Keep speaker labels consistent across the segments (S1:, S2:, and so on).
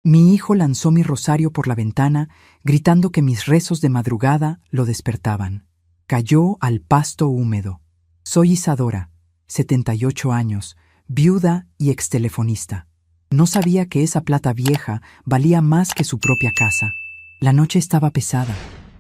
S1: Mi hijo lanzó mi rosario por la ventana, gritando que mis rezos de madrugada lo despertaban. Cayó al pasto húmedo. Soy Isadora, 78 años, viuda y extelefonista. No sabía que esa plata vieja valía más que su propia casa. La noche estaba pesada,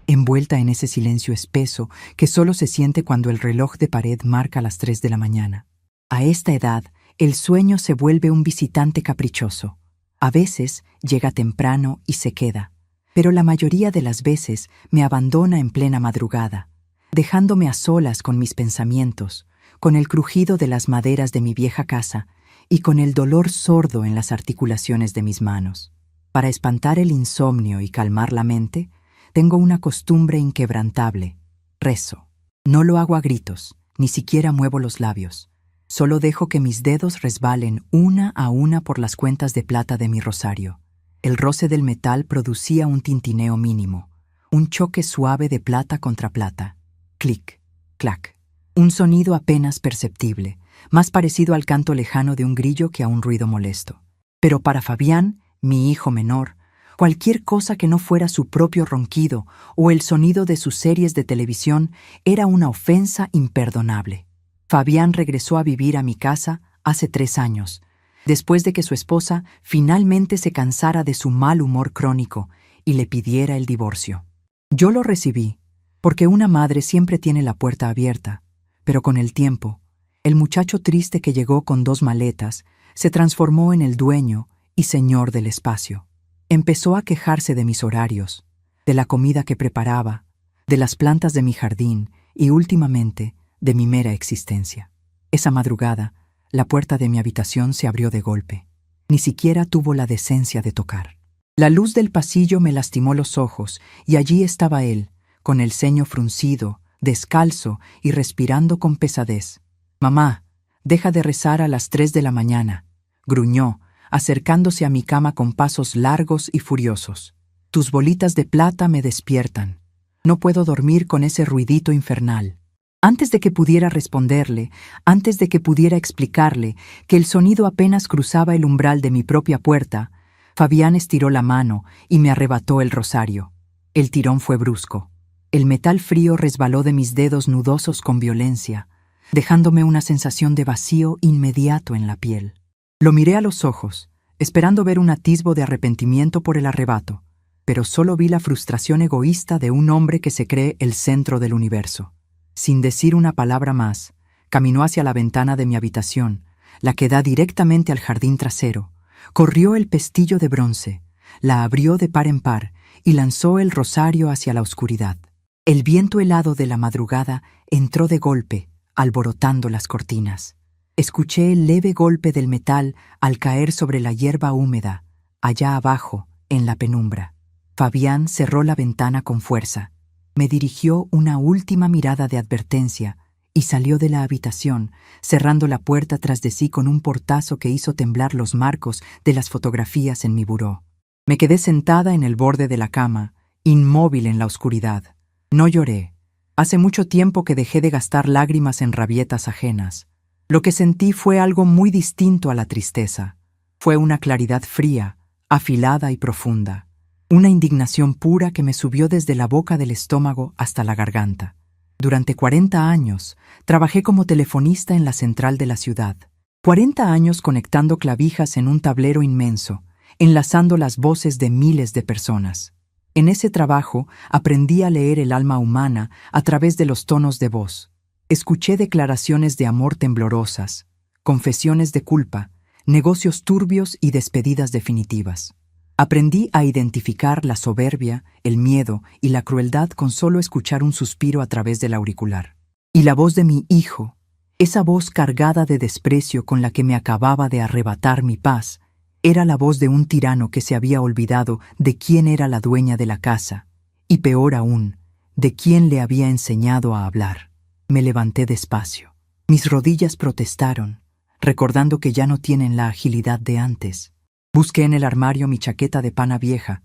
S1: envuelta en ese silencio espeso que solo se siente cuando el reloj de pared marca las 3 de la mañana. A esta edad, el sueño se vuelve un visitante caprichoso. A veces llega temprano y se queda, pero la mayoría de las veces me abandona en plena madrugada, dejándome a solas con mis pensamientos, con el crujido de las maderas de mi vieja casa y con el dolor sordo en las articulaciones de mis manos. Para espantar el insomnio y calmar la mente, tengo una costumbre inquebrantable: rezo. No lo hago a gritos, ni siquiera muevo los labios. Solo dejo que mis dedos resbalen una a una por las cuentas de plata de mi rosario. El roce del metal producía un tintineo mínimo, un choque suave de plata contra plata. Clic, clac. Un sonido apenas perceptible, más parecido al canto lejano de un grillo que a un ruido molesto. Pero para Fabián, mi hijo menor, cualquier cosa que no fuera su propio ronquido o el sonido de sus series de televisión era una ofensa imperdonable. Fabián regresó a vivir a mi casa hace 3 años, después de que su esposa finalmente se cansara de su mal humor crónico y le pidiera el divorcio. Yo lo recibí, porque una madre siempre tiene la puerta abierta, pero con el tiempo, el muchacho triste que llegó con 2 maletas se transformó en el dueño y señor del espacio. Empezó a quejarse de mis horarios, de la comida que preparaba, de las plantas de mi jardín y, últimamente, de mi mera existencia. Esa madrugada, la puerta de mi habitación se abrió de golpe. Ni siquiera tuvo la decencia de tocar. La luz del pasillo me lastimó los ojos y allí estaba él, con el ceño fruncido, descalzo y respirando con pesadez. «Mamá, deja de rezar a las 3 de la mañana», gruñó, acercándose a mi cama con pasos largos y furiosos. «Tus bolitas de plata me despiertan. No puedo dormir con ese ruidito infernal». Antes de que pudiera responderle, antes de que pudiera explicarle que el sonido apenas cruzaba el umbral de mi propia puerta, Fabián estiró la mano y me arrebató el rosario. El tirón fue brusco. El metal frío resbaló de mis dedos nudosos con violencia, dejándome una sensación de vacío inmediato en la piel. Lo miré a los ojos, esperando ver un atisbo de arrepentimiento por el arrebato, pero solo vi la frustración egoísta de un hombre que se cree el centro del universo. Sin decir una palabra más, caminó hacia la ventana de mi habitación, la que da directamente al jardín trasero, corrió el pestillo de bronce, la abrió de par en par y lanzó el rosario hacia la oscuridad. El viento helado de la madrugada entró de golpe, alborotando las cortinas. Escuché el leve golpe del metal al caer sobre la hierba húmeda, allá abajo, en la penumbra. Fabián cerró la ventana con fuerza. Me dirigió una última mirada de advertencia y salió de la habitación, cerrando la puerta tras de sí con un portazo que hizo temblar los marcos de las fotografías en mi buró. Me quedé sentada en el borde de la cama, inmóvil en la oscuridad. No lloré. Hace mucho tiempo que dejé de gastar lágrimas en rabietas ajenas. Lo que sentí fue algo muy distinto a la tristeza. Fue una claridad fría, afilada y profunda. Una indignación pura que me subió desde la boca del estómago hasta la garganta. Durante 40 años, trabajé como telefonista en la central de la ciudad. 40 años conectando clavijas en un tablero inmenso, enlazando las voces de miles de personas. En ese trabajo aprendí a leer el alma humana a través de los tonos de voz. Escuché declaraciones de amor temblorosas, confesiones de culpa, negocios turbios y despedidas definitivas. Aprendí a identificar la soberbia, el miedo y la crueldad con solo escuchar un suspiro a través del auricular. Y la voz de mi hijo, esa voz cargada de desprecio con la que me acababa de arrebatar mi paz, era la voz de un tirano que se había olvidado de quién era la dueña de la casa, y peor aún, de quién le había enseñado a hablar. Me levanté despacio. Mis rodillas protestaron, recordando que ya no tienen la agilidad de antes. Busqué en el armario mi chaqueta de pana vieja,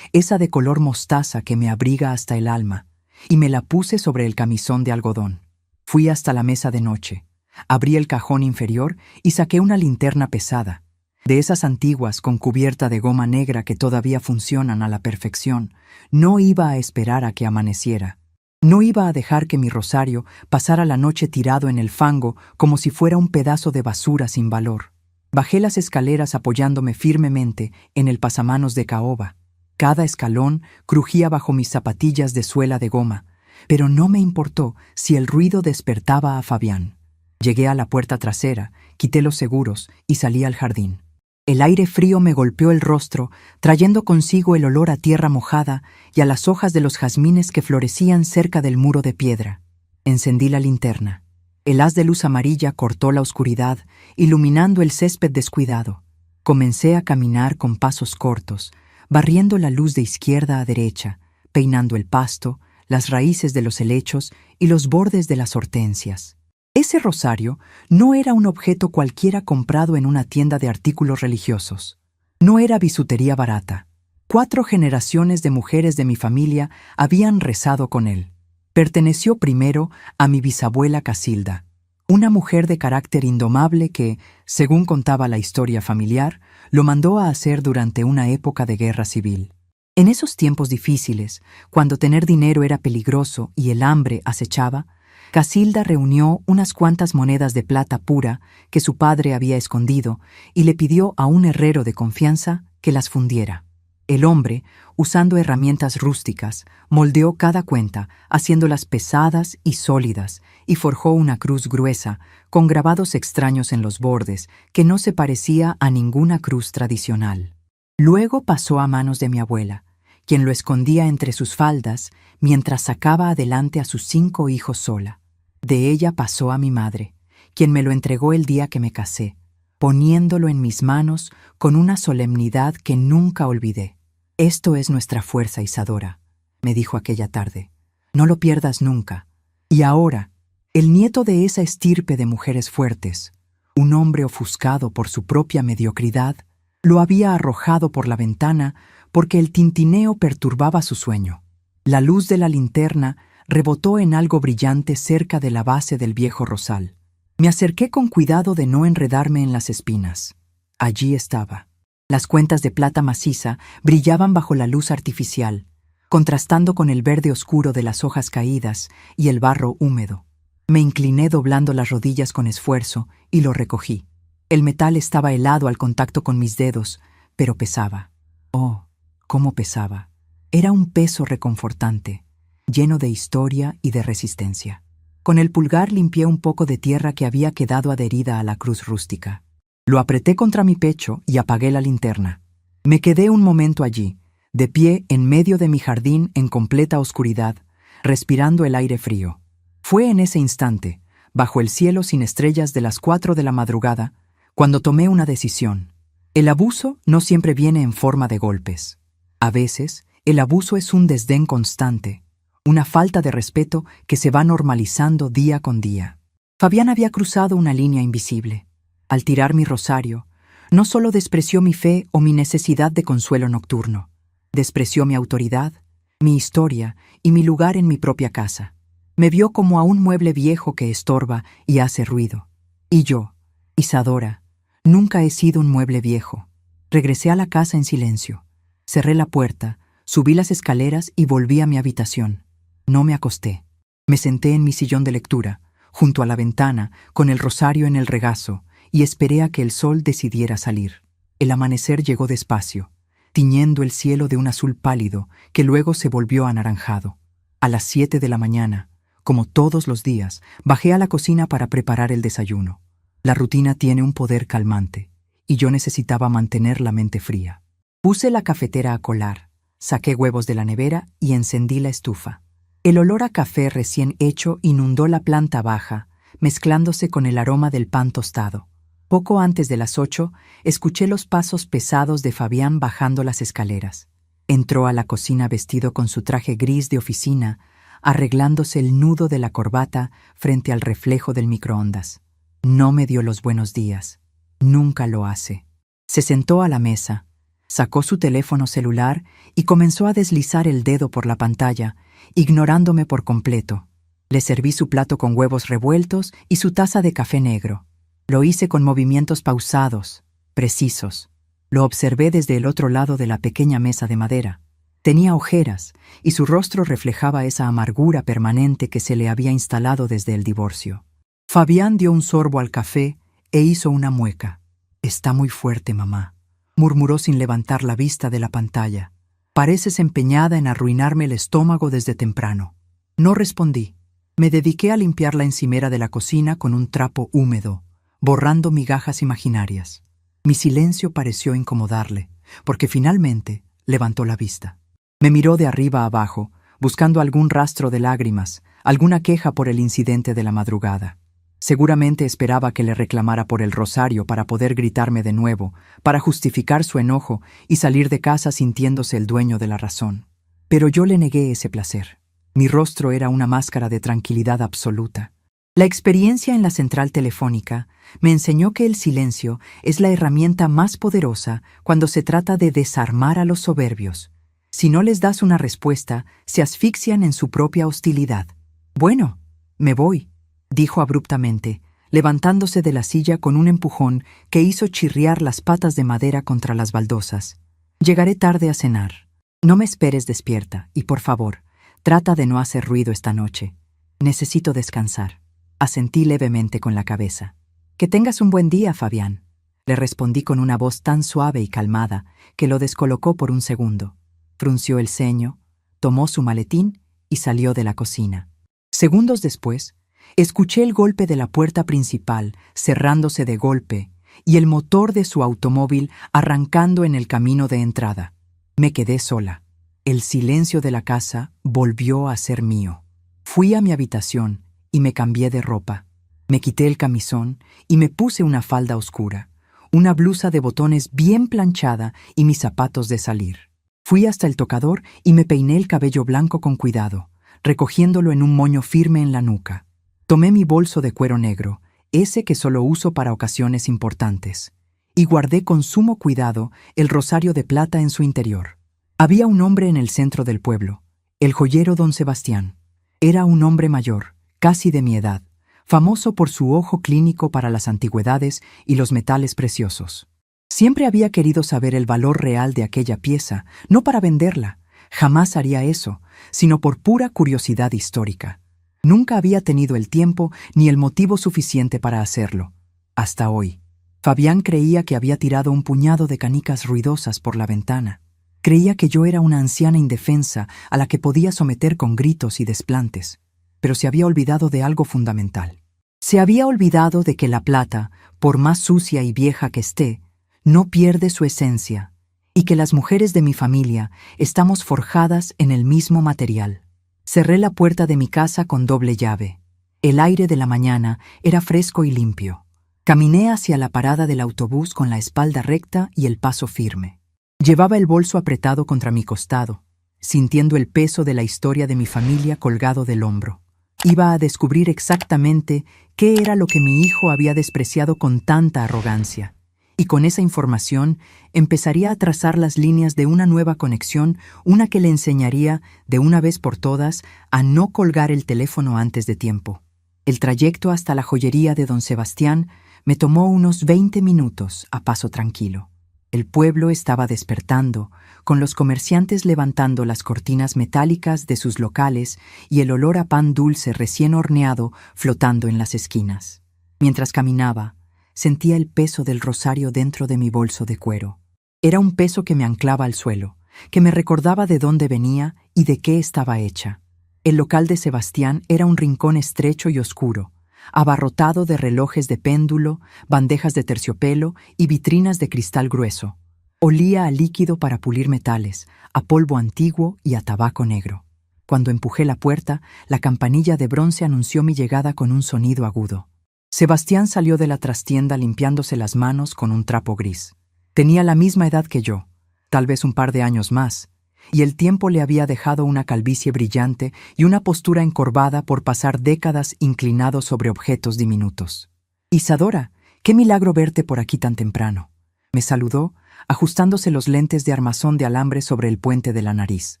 S1: esa de color mostaza que me abriga hasta el alma, y me la puse sobre el camisón de algodón. Fui hasta la mesa de noche, abrí el cajón inferior y saqué una linterna pesada. de esas antiguas con cubierta de goma negra que todavía funcionan a la perfección. No iba a esperar a que amaneciera. No iba a dejar que mi rosario pasara la noche tirado en el fango como si fuera un pedazo de basura sin valor. Bajé las escaleras apoyándome firmemente en el pasamanos de caoba. Cada escalón crujía bajo mis zapatillas de suela de goma, pero no me importó si el ruido despertaba a Fabián. Llegué a la puerta trasera, quité los seguros y salí al jardín. El aire frío me golpeó el rostro, trayendo consigo el olor a tierra mojada y a las hojas de los jazmines que florecían cerca del muro de piedra. Encendí la linterna. El haz de luz amarilla cortó la oscuridad, iluminando el césped descuidado. Comencé a caminar con pasos cortos, barriendo la luz de izquierda a derecha, peinando el pasto, las raíces de los helechos y los bordes de las hortensias. Ese rosario no era un objeto cualquiera comprado en una tienda de artículos religiosos. No era bisutería barata. 4 generaciones de mujeres de mi familia habían rezado con él. Perteneció primero a mi bisabuela Casilda, una mujer de carácter indomable que, según contaba la historia familiar, lo mandó a hacer durante una época de guerra civil. En esos tiempos difíciles, cuando tener dinero era peligroso y el hambre acechaba, Casilda reunió unas cuantas monedas de plata pura que su padre había escondido y le pidió a un herrero de confianza que las fundiera. El hombre, usando herramientas rústicas, moldeó cada cuenta, haciéndolas pesadas y sólidas, y forjó una cruz gruesa, con grabados extraños en los bordes, que no se parecía a ninguna cruz tradicional. Luego pasó a manos de mi abuela, quien lo escondía entre sus faldas mientras sacaba adelante a sus 5 hijos sola. De ella pasó a mi madre, quien me lo entregó el día que me casé, poniéndolo en mis manos con una solemnidad que nunca olvidé. «Esto es nuestra fuerza, Isadora», me dijo aquella tarde. «No lo pierdas nunca». Y ahora, el nieto de esa estirpe de mujeres fuertes, un hombre ofuscado por su propia mediocridad, lo había arrojado por la ventana porque el tintineo perturbaba su sueño. La luz de la linterna rebotó en algo brillante cerca de la base del viejo rosal. Me acerqué con cuidado de no enredarme en las espinas. Allí estaba. Las cuentas de plata maciza brillaban bajo la luz artificial, contrastando con el verde oscuro de las hojas caídas y el barro húmedo. Me incliné doblando las rodillas con esfuerzo y lo recogí. El metal estaba helado al contacto con mis dedos, pero pesaba. Oh, cómo pesaba. Era un peso reconfortante, lleno de historia y de resistencia. Con el pulgar limpié un poco de tierra que había quedado adherida a la cruz rústica. Lo apreté contra mi pecho y apagué la linterna. Me quedé un momento allí, de pie en medio de mi jardín en completa oscuridad, respirando el aire frío. Fue en ese instante, bajo el cielo sin estrellas de las 4 de la madrugada, cuando tomé una decisión. El abuso no siempre viene en forma de golpes. A veces, el abuso es un desdén constante, una falta de respeto que se va normalizando día con día. Fabián había cruzado una línea invisible. Al tirar mi rosario, no solo despreció mi fe o mi necesidad de consuelo nocturno, despreció mi autoridad, mi historia y mi lugar en mi propia casa. Me vio como a un mueble viejo que estorba y hace ruido. Y yo, Isadora, nunca he sido un mueble viejo. Regresé a la casa en silencio. Cerré la puerta, subí las escaleras y volví a mi habitación. No me acosté. Me senté en mi sillón de lectura, junto a la ventana, con el rosario en el regazo, y esperé a que el sol decidiera salir. El amanecer llegó despacio, tiñendo el cielo de un azul pálido que luego se volvió anaranjado. A las 7 de la mañana, como todos los días, bajé a la cocina para preparar el desayuno. La rutina tiene un poder calmante, y yo necesitaba mantener la mente fría. Puse la cafetera a colar, saqué huevos de la nevera y encendí la estufa. El olor a café recién hecho inundó la planta baja, mezclándose con el aroma del pan tostado. Poco antes de las 8, escuché los pasos pesados de Fabián bajando las escaleras. Entró a la cocina vestido con su traje gris de oficina, arreglándose el nudo de la corbata frente al reflejo del microondas. No me dio los buenos días. Nunca lo hace. Se sentó a la mesa, sacó su teléfono celular y comenzó a deslizar el dedo por la pantalla, ignorándome por completo. Le serví su plato con huevos revueltos y su taza de café negro. Lo hice con movimientos pausados, precisos. Lo observé desde el otro lado de la pequeña mesa de madera. Tenía ojeras, y su rostro reflejaba esa amargura permanente que se le había instalado desde el divorcio. Fabián dio un sorbo al café e hizo una mueca. «Está muy fuerte, mamá», murmuró sin levantar la vista de la pantalla. «Pareces empeñada en arruinarme el estómago desde temprano». No respondí. Me dediqué a limpiar la encimera de la cocina con un trapo húmedo, borrando migajas imaginarias. Mi silencio pareció incomodarle, porque finalmente levantó la vista. Me miró de arriba a abajo, buscando algún rastro de lágrimas, alguna queja por el incidente de la madrugada. Seguramente esperaba que le reclamara por el rosario para poder gritarme de nuevo, para justificar su enojo y salir de casa sintiéndose el dueño de la razón. Pero yo le negué ese placer. Mi rostro era una máscara de tranquilidad absoluta. La experiencia en la central telefónica me enseñó que el silencio es la herramienta más poderosa cuando se trata de desarmar a los soberbios. Si no les das una respuesta, se asfixian en su propia hostilidad. «Bueno, me voy», dijo abruptamente, levantándose de la silla con un empujón que hizo chirriar las patas de madera contra las baldosas. «Llegaré tarde a cenar. No me esperes despierta y, por favor, trata de no hacer ruido esta noche. Necesito descansar». Asentí levemente con la cabeza. «Que tengas un buen día, Fabián», le respondí con una voz tan suave y calmada que lo descolocó por un segundo. Frunció el ceño, tomó su maletín y salió de la cocina. Segundos después, escuché el golpe de la puerta principal cerrándose de golpe y el motor de su automóvil arrancando en el camino de entrada. Me quedé sola. El silencio de la casa volvió a ser mío. Fui a mi habitación y me cambié de ropa. Me quité el camisón y me puse una falda oscura, una blusa de botones bien planchada y mis zapatos de salir. Fui hasta el tocador y me peiné el cabello blanco con cuidado, recogiéndolo en un moño firme en la nuca. Tomé mi bolso de cuero negro, ese que solo uso para ocasiones importantes, y guardé con sumo cuidado el rosario de plata en su interior. Había un hombre en el centro del pueblo, el joyero don Sebastián. Era un hombre mayor, casi de mi edad, famoso por su ojo clínico para las antigüedades y los metales preciosos. Siempre había querido saber el valor real de aquella pieza, no para venderla, jamás haría eso, sino por pura curiosidad histórica. Nunca había tenido el tiempo ni el motivo suficiente para hacerlo. Hasta hoy. Fabián creía que había tirado un puñado de canicas ruidosas por la ventana. Creía que yo era una anciana indefensa a la que podía someter con gritos y desplantes. Pero se había olvidado de algo fundamental. Se había olvidado de que la plata, por más sucia y vieja que esté, no pierde su esencia, y que las mujeres de mi familia estamos forjadas en el mismo material. Cerré la puerta de mi casa con doble llave. El aire de la mañana era fresco y limpio. Caminé hacia la parada del autobús con la espalda recta y el paso firme. Llevaba el bolso apretado contra mi costado, sintiendo el peso de la historia de mi familia colgado del hombro. Iba a descubrir exactamente qué era lo que mi hijo había despreciado con tanta arrogancia. Y con esa información empezaría a trazar las líneas de una nueva conexión, una que le enseñaría, de una vez por todas, a no colgar el teléfono antes de tiempo. El trayecto hasta la joyería de don Sebastián me tomó unos 20 minutos a paso tranquilo. El pueblo estaba despertando, con los comerciantes levantando las cortinas metálicas de sus locales y el olor a pan dulce recién horneado flotando en las esquinas. Mientras caminaba, sentía el peso del rosario dentro de mi bolso de cuero. Era un peso que me anclaba al suelo, que me recordaba de dónde venía y de qué estaba hecha. El local de Sebastián era un rincón estrecho y oscuro, abarrotado de relojes de péndulo, bandejas de terciopelo y vitrinas de cristal grueso. Olía a líquido para pulir metales, a polvo antiguo y a tabaco negro. Cuando empujé la puerta, la campanilla de bronce anunció mi llegada con un sonido agudo. Sebastián salió de la trastienda limpiándose las manos con un trapo gris. Tenía la misma edad que yo, tal vez un par de años más, y el tiempo le había dejado una calvicie brillante y una postura encorvada por pasar décadas inclinado sobre objetos diminutos. «Isadora, qué milagro verte por aquí tan temprano», me saludó, ajustándose los lentes de armazón de alambre sobre el puente de la nariz.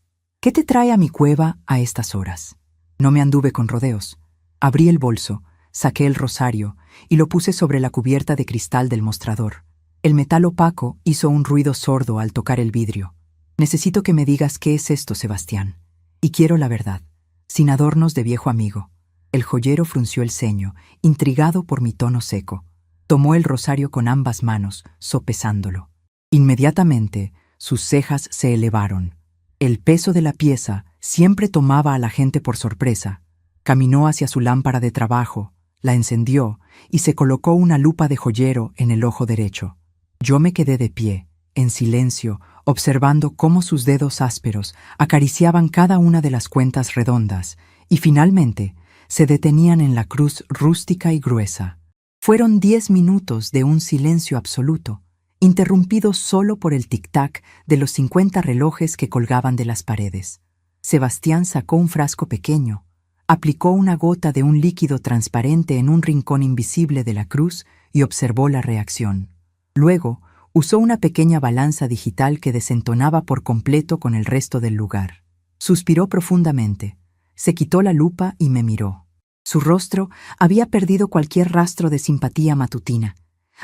S1: «¿Qué te trae a mi cueva a estas horas?» No me anduve con rodeos. Abrí el bolso, saqué el rosario y lo puse sobre la cubierta de cristal del mostrador. El metal opaco hizo un ruido sordo al tocar el vidrio. Necesito que me digas qué es esto, Sebastián. Y quiero la verdad, sin adornos de viejo amigo. El joyero frunció el ceño, intrigado por mi tono seco. Tomó el rosario con ambas manos, sopesándolo. Inmediatamente, sus cejas se elevaron. El peso de la pieza siempre tomaba a la gente por sorpresa. Caminó hacia su lámpara de trabajo, la encendió y se colocó una lupa de joyero en el ojo derecho. Yo me quedé de pie, en silencio, observando cómo sus dedos ásperos acariciaban cada una de las cuentas redondas y finalmente se detenían en la cruz rústica y gruesa. Fueron 10 minutos de un silencio absoluto, interrumpido solo por el tic-tac de los 50 relojes que colgaban de las paredes. Sebastián sacó un frasco pequeño, aplicó una gota de un líquido transparente en un rincón invisible de la cruz y observó la reacción. Luego, usó una pequeña balanza digital que desentonaba por completo con el resto del lugar. Suspiró profundamente, se quitó la lupa y me miró. Su rostro había perdido cualquier rastro de simpatía matutina.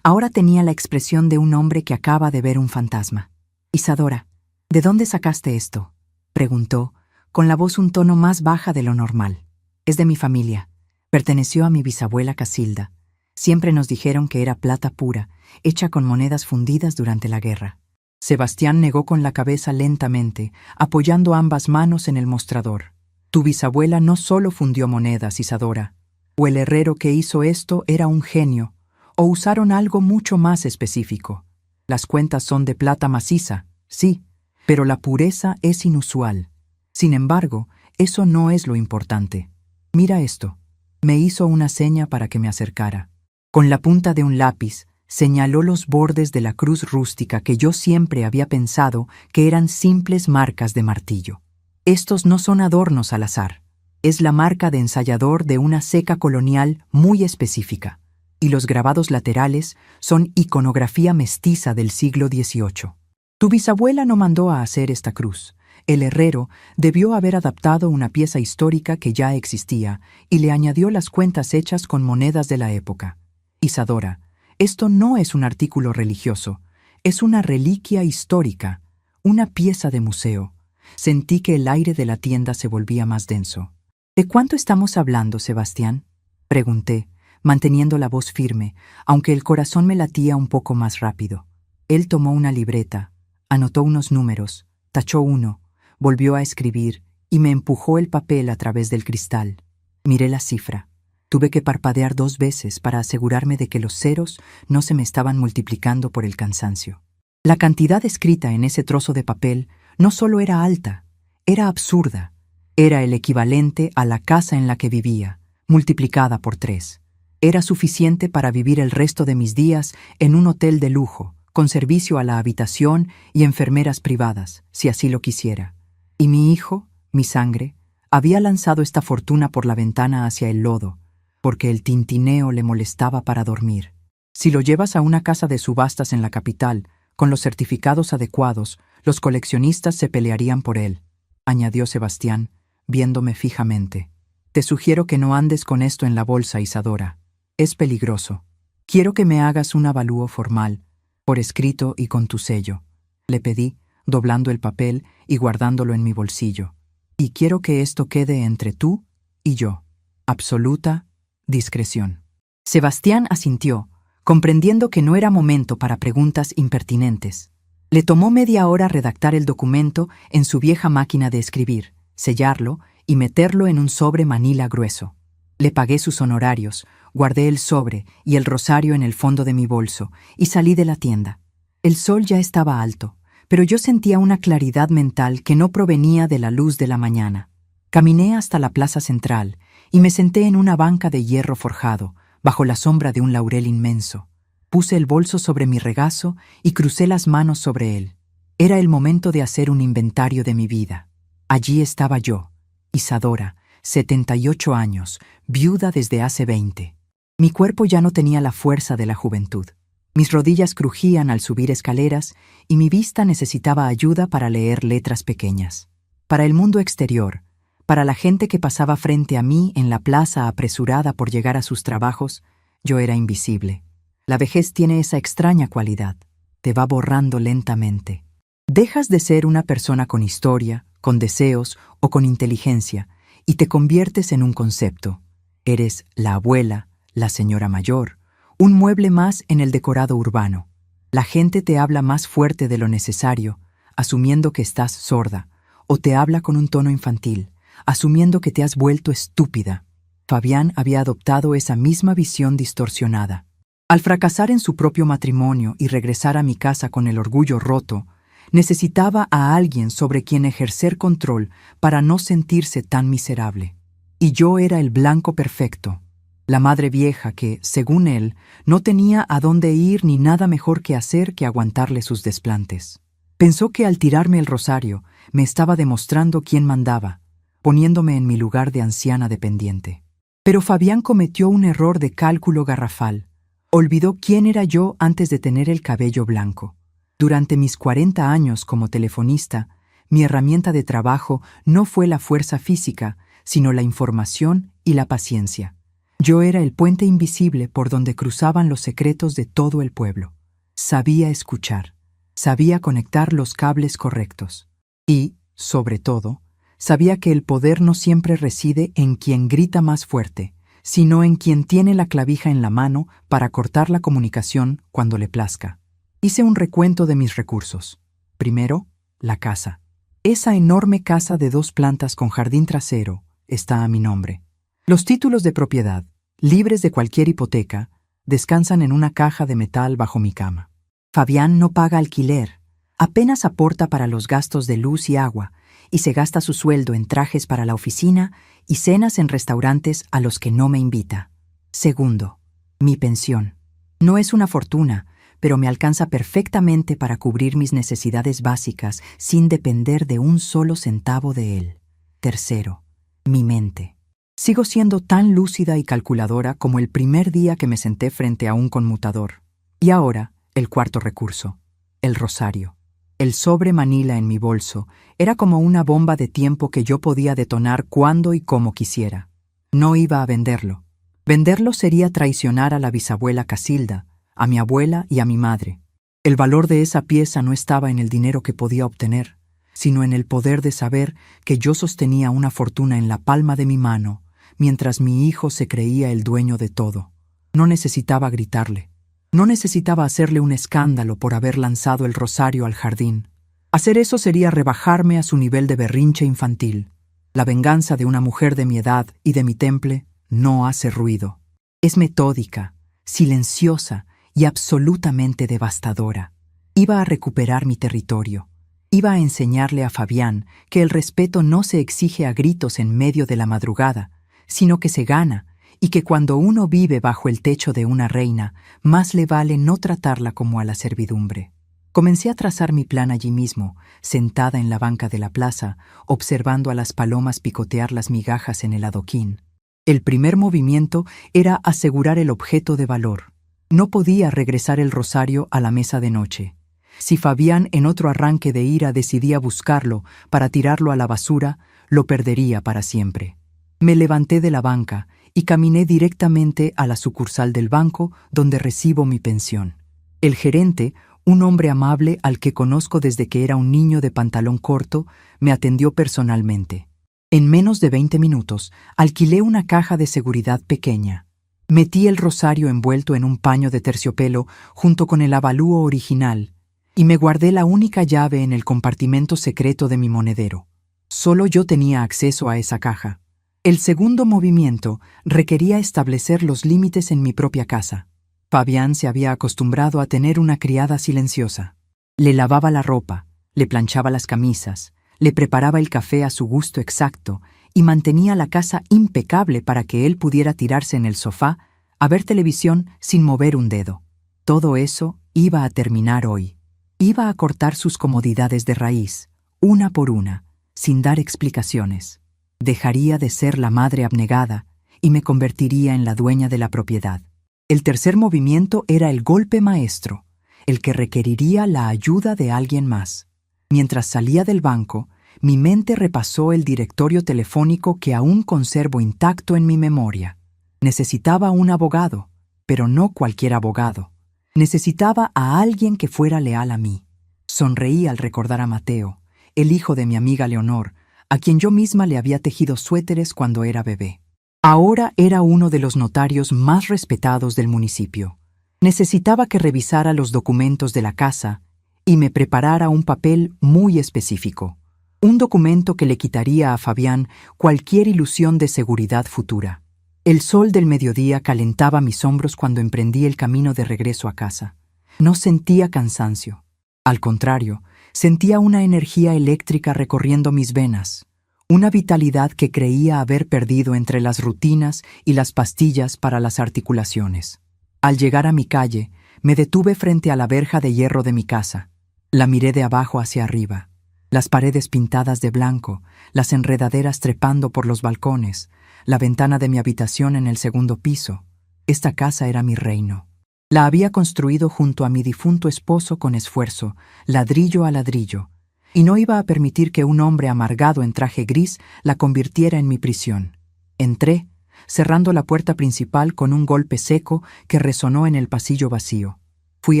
S1: Ahora tenía la expresión de un hombre que acaba de ver un fantasma. «Isadora, ¿de dónde sacaste esto?», preguntó, con la voz un tono más baja de lo normal. «Es de mi familia. Perteneció a mi bisabuela Casilda. Siempre nos dijeron que era plata pura, hecha con monedas fundidas durante la guerra». Sebastián negó con la cabeza lentamente, apoyando ambas manos en el mostrador. «Tu bisabuela no solo fundió monedas, Isadora. O el herrero que hizo esto era un genio, o usaron algo mucho más específico. Las cuentas son de plata maciza, sí, pero la pureza es inusual. Sin embargo, eso no es lo importante. Mira esto». Me hizo una seña para que me acercara. Con la punta de un lápiz, señaló los bordes de la cruz rústica que yo siempre había pensado que eran simples marcas de martillo. Estos no son adornos al azar. Es la marca de ensayador de una ceca colonial muy específica. Y los grabados laterales son iconografía mestiza del siglo XVIII. Tu bisabuela no mandó a hacer esta cruz. El herrero debió haber adaptado una pieza histórica que ya existía y le añadió las cuentas hechas con monedas de la época. Isadora, esto no es un artículo religioso, es una reliquia histórica, una pieza de museo. Sentí que el aire de la tienda se volvía más denso. ¿De cuánto estamos hablando, Sebastián?, pregunté, manteniendo la voz firme, aunque el corazón me latía un poco más rápido. Él tomó una libreta, anotó unos números, tachó uno, volvió a escribir y me empujó el papel a través del cristal. Miré la cifra. Tuve que parpadear 2 veces para asegurarme de que los ceros no se me estaban multiplicando por el cansancio. La cantidad escrita en ese trozo de papel no solo era alta, era absurda. Era el equivalente a la casa en la que vivía, multiplicada por 3. Era suficiente para vivir el resto de mis días en un hotel de lujo, con servicio a la habitación y enfermeras privadas, si así lo quisiera. Y mi hijo, mi sangre, había lanzado esta fortuna por la ventana hacia el lodo, porque el tintineo le molestaba para dormir. Si lo llevas a una casa de subastas en la capital, con los certificados adecuados, los coleccionistas se pelearían por él, añadió Sebastián, viéndome fijamente. Te sugiero que no andes con esto en la bolsa, Isadora. Es peligroso. Quiero que me hagas un avalúo formal, por escrito y con tu sello. Le pedí, doblando el papel y guardándolo en mi bolsillo. Y quiero que esto quede entre tú y yo. Absoluta discreción. Sebastián asintió, comprendiendo que no era momento para preguntas impertinentes. Le tomó media hora redactar el documento en su vieja máquina de escribir, sellarlo y meterlo en un sobre manila grueso. Le pagué sus honorarios, guardé el sobre y el rosario en el fondo de mi bolso y salí de la tienda. El sol ya estaba alto, pero yo sentía una claridad mental que no provenía de la luz de la mañana. Caminé hasta la plaza central y me senté en una banca de hierro forjado, bajo la sombra de un laurel inmenso. Puse el bolso sobre mi regazo y crucé las manos sobre él. Era el momento de hacer un inventario de mi vida. Allí estaba yo, Isadora, 78 años, viuda desde hace 20. Mi cuerpo ya no tenía la fuerza de la juventud. Mis rodillas crujían al subir escaleras y mi vista necesitaba ayuda para leer letras pequeñas. Para el mundo exterior, para la gente que pasaba frente a mí en la plaza apresurada por llegar a sus trabajos, yo era invisible. La vejez tiene esa extraña cualidad. Te va borrando lentamente. Dejas de ser una persona con historia, con deseos o con inteligencia y te conviertes en un concepto. Eres la abuela, la señora mayor, un mueble más en el decorado urbano. La gente te habla más fuerte de lo necesario, asumiendo que estás sorda, o te habla con un tono infantil, asumiendo que te has vuelto estúpida. Fabián había adoptado esa misma visión distorsionada. Al fracasar en su propio matrimonio y regresar a mi casa con el orgullo roto, necesitaba a alguien sobre quien ejercer control para no sentirse tan miserable. Y yo era el blanco perfecto, la madre vieja que, según él, no tenía a dónde ir ni nada mejor que hacer que aguantarle sus desplantes. Pensó que al tirarme el rosario me estaba demostrando quién mandaba, poniéndome en mi lugar de anciana dependiente. Pero Fabián cometió un error de cálculo garrafal. Olvidó quién era yo antes de tener el cabello blanco. Durante mis 40 años como telefonista, mi herramienta de trabajo no fue la fuerza física, sino la información y la paciencia. Yo era el puente invisible por donde cruzaban los secretos de todo el pueblo. Sabía escuchar, sabía conectar los cables correctos. Y, sobre todo, sabía que el poder no siempre reside en quien grita más fuerte, sino en quien tiene la clavija en la mano para cortar la comunicación cuando le plazca. Hice un recuento de mis recursos. Primero, la casa. Esa enorme casa de 2 plantas con jardín trasero está a mi nombre. Los títulos de propiedad, libres de cualquier hipoteca, descansan en una caja de metal bajo mi cama. Fabián no paga alquiler, apenas aporta para los gastos de luz y agua, y se gasta su sueldo en trajes para la oficina y cenas en restaurantes a los que no me invita. Segundo, mi pensión. No es una fortuna, pero me alcanza perfectamente para cubrir mis necesidades básicas sin depender de un solo centavo de él. Tercero, mi mente. Sigo siendo tan lúcida y calculadora como el primer día que me senté frente a un conmutador. Y ahora, el cuarto recurso, el rosario. El sobre Manila en mi bolso era como una bomba de tiempo que yo podía detonar cuando y como quisiera. No iba a venderlo. Venderlo sería traicionar a la bisabuela Casilda, a mi abuela y a mi madre. El valor de esa pieza no estaba en el dinero que podía obtener, sino en el poder de saber que yo sostenía una fortuna en la palma de mi mano, mientras mi hijo se creía el dueño de todo. No necesitaba gritarle. No necesitaba hacerle un escándalo por haber lanzado el rosario al jardín. Hacer eso sería rebajarme a su nivel de berrinche infantil. La venganza de una mujer de mi edad y de mi temple no hace ruido. Es metódica, silenciosa y absolutamente devastadora. Iba a recuperar mi territorio. Iba a enseñarle a Fabián que el respeto no se exige a gritos en medio de la madrugada, sino que se gana, y que cuando uno vive bajo el techo de una reina, más le vale no tratarla como a la servidumbre. Comencé a trazar mi plan allí mismo, sentada en la banca de la plaza, observando a las palomas picotear las migajas en el adoquín. El primer movimiento era asegurar el objeto de valor. No podía regresar el rosario a la mesa de noche. Si Fabián en otro arranque de ira decidía buscarlo para tirarlo a la basura, lo perdería para siempre. Me levanté de la banca y caminé directamente a la sucursal del banco donde recibo mi pensión. El gerente, un hombre amable al que conozco desde que era un niño de pantalón corto, me atendió personalmente. En menos de 20 minutos, alquilé una caja de seguridad pequeña. Metí el rosario envuelto en un paño de terciopelo junto con el avalúo original y me guardé la única llave en el compartimento secreto de mi monedero. Solo yo tenía acceso a esa caja. El segundo movimiento requería establecer los límites en mi propia casa. Fabián se había acostumbrado a tener una criada silenciosa. Le lavaba la ropa, le planchaba las camisas, le preparaba el café a su gusto exacto y mantenía la casa impecable para que él pudiera tirarse en el sofá a ver televisión sin mover un dedo. Todo eso iba a terminar hoy. Iba a cortar sus comodidades de raíz, una por una, sin dar explicaciones. Dejaría de ser la madre abnegada y me convertiría en la dueña de la propiedad. El tercer movimiento era el golpe maestro, el que requeriría la ayuda de alguien más. Mientras salía del banco, mi mente repasó el directorio telefónico que aún conservo intacto en mi memoria. Necesitaba un abogado, pero no cualquier abogado. Necesitaba a alguien que fuera leal a mí. Sonreí al recordar a Mateo, el hijo de mi amiga Leonor, a quien yo misma le había tejido suéteres cuando era bebé. Ahora era uno de los notarios más respetados del municipio. Necesitaba que revisara los documentos de la casa y me preparara un papel muy específico. Un documento que le quitaría a Fabián cualquier ilusión de seguridad futura. El sol del mediodía calentaba mis hombros cuando emprendí el camino de regreso a casa. No sentía cansancio. Al contrario, sentía una energía eléctrica recorriendo mis venas, una vitalidad que creía haber perdido entre las rutinas y las pastillas para las articulaciones. Al llegar a mi calle, me detuve frente a la verja de hierro de mi casa. La miré de abajo hacia arriba. Las paredes pintadas de blanco, las enredaderas trepando por los balcones, la ventana de mi habitación en el segundo piso. Esta casa era mi reino. La había construido junto a mi difunto esposo con esfuerzo, ladrillo a ladrillo, y no iba a permitir que un hombre amargado en traje gris la convirtiera en mi prisión. Entré, cerrando la puerta principal con un golpe seco que resonó en el pasillo vacío. Fui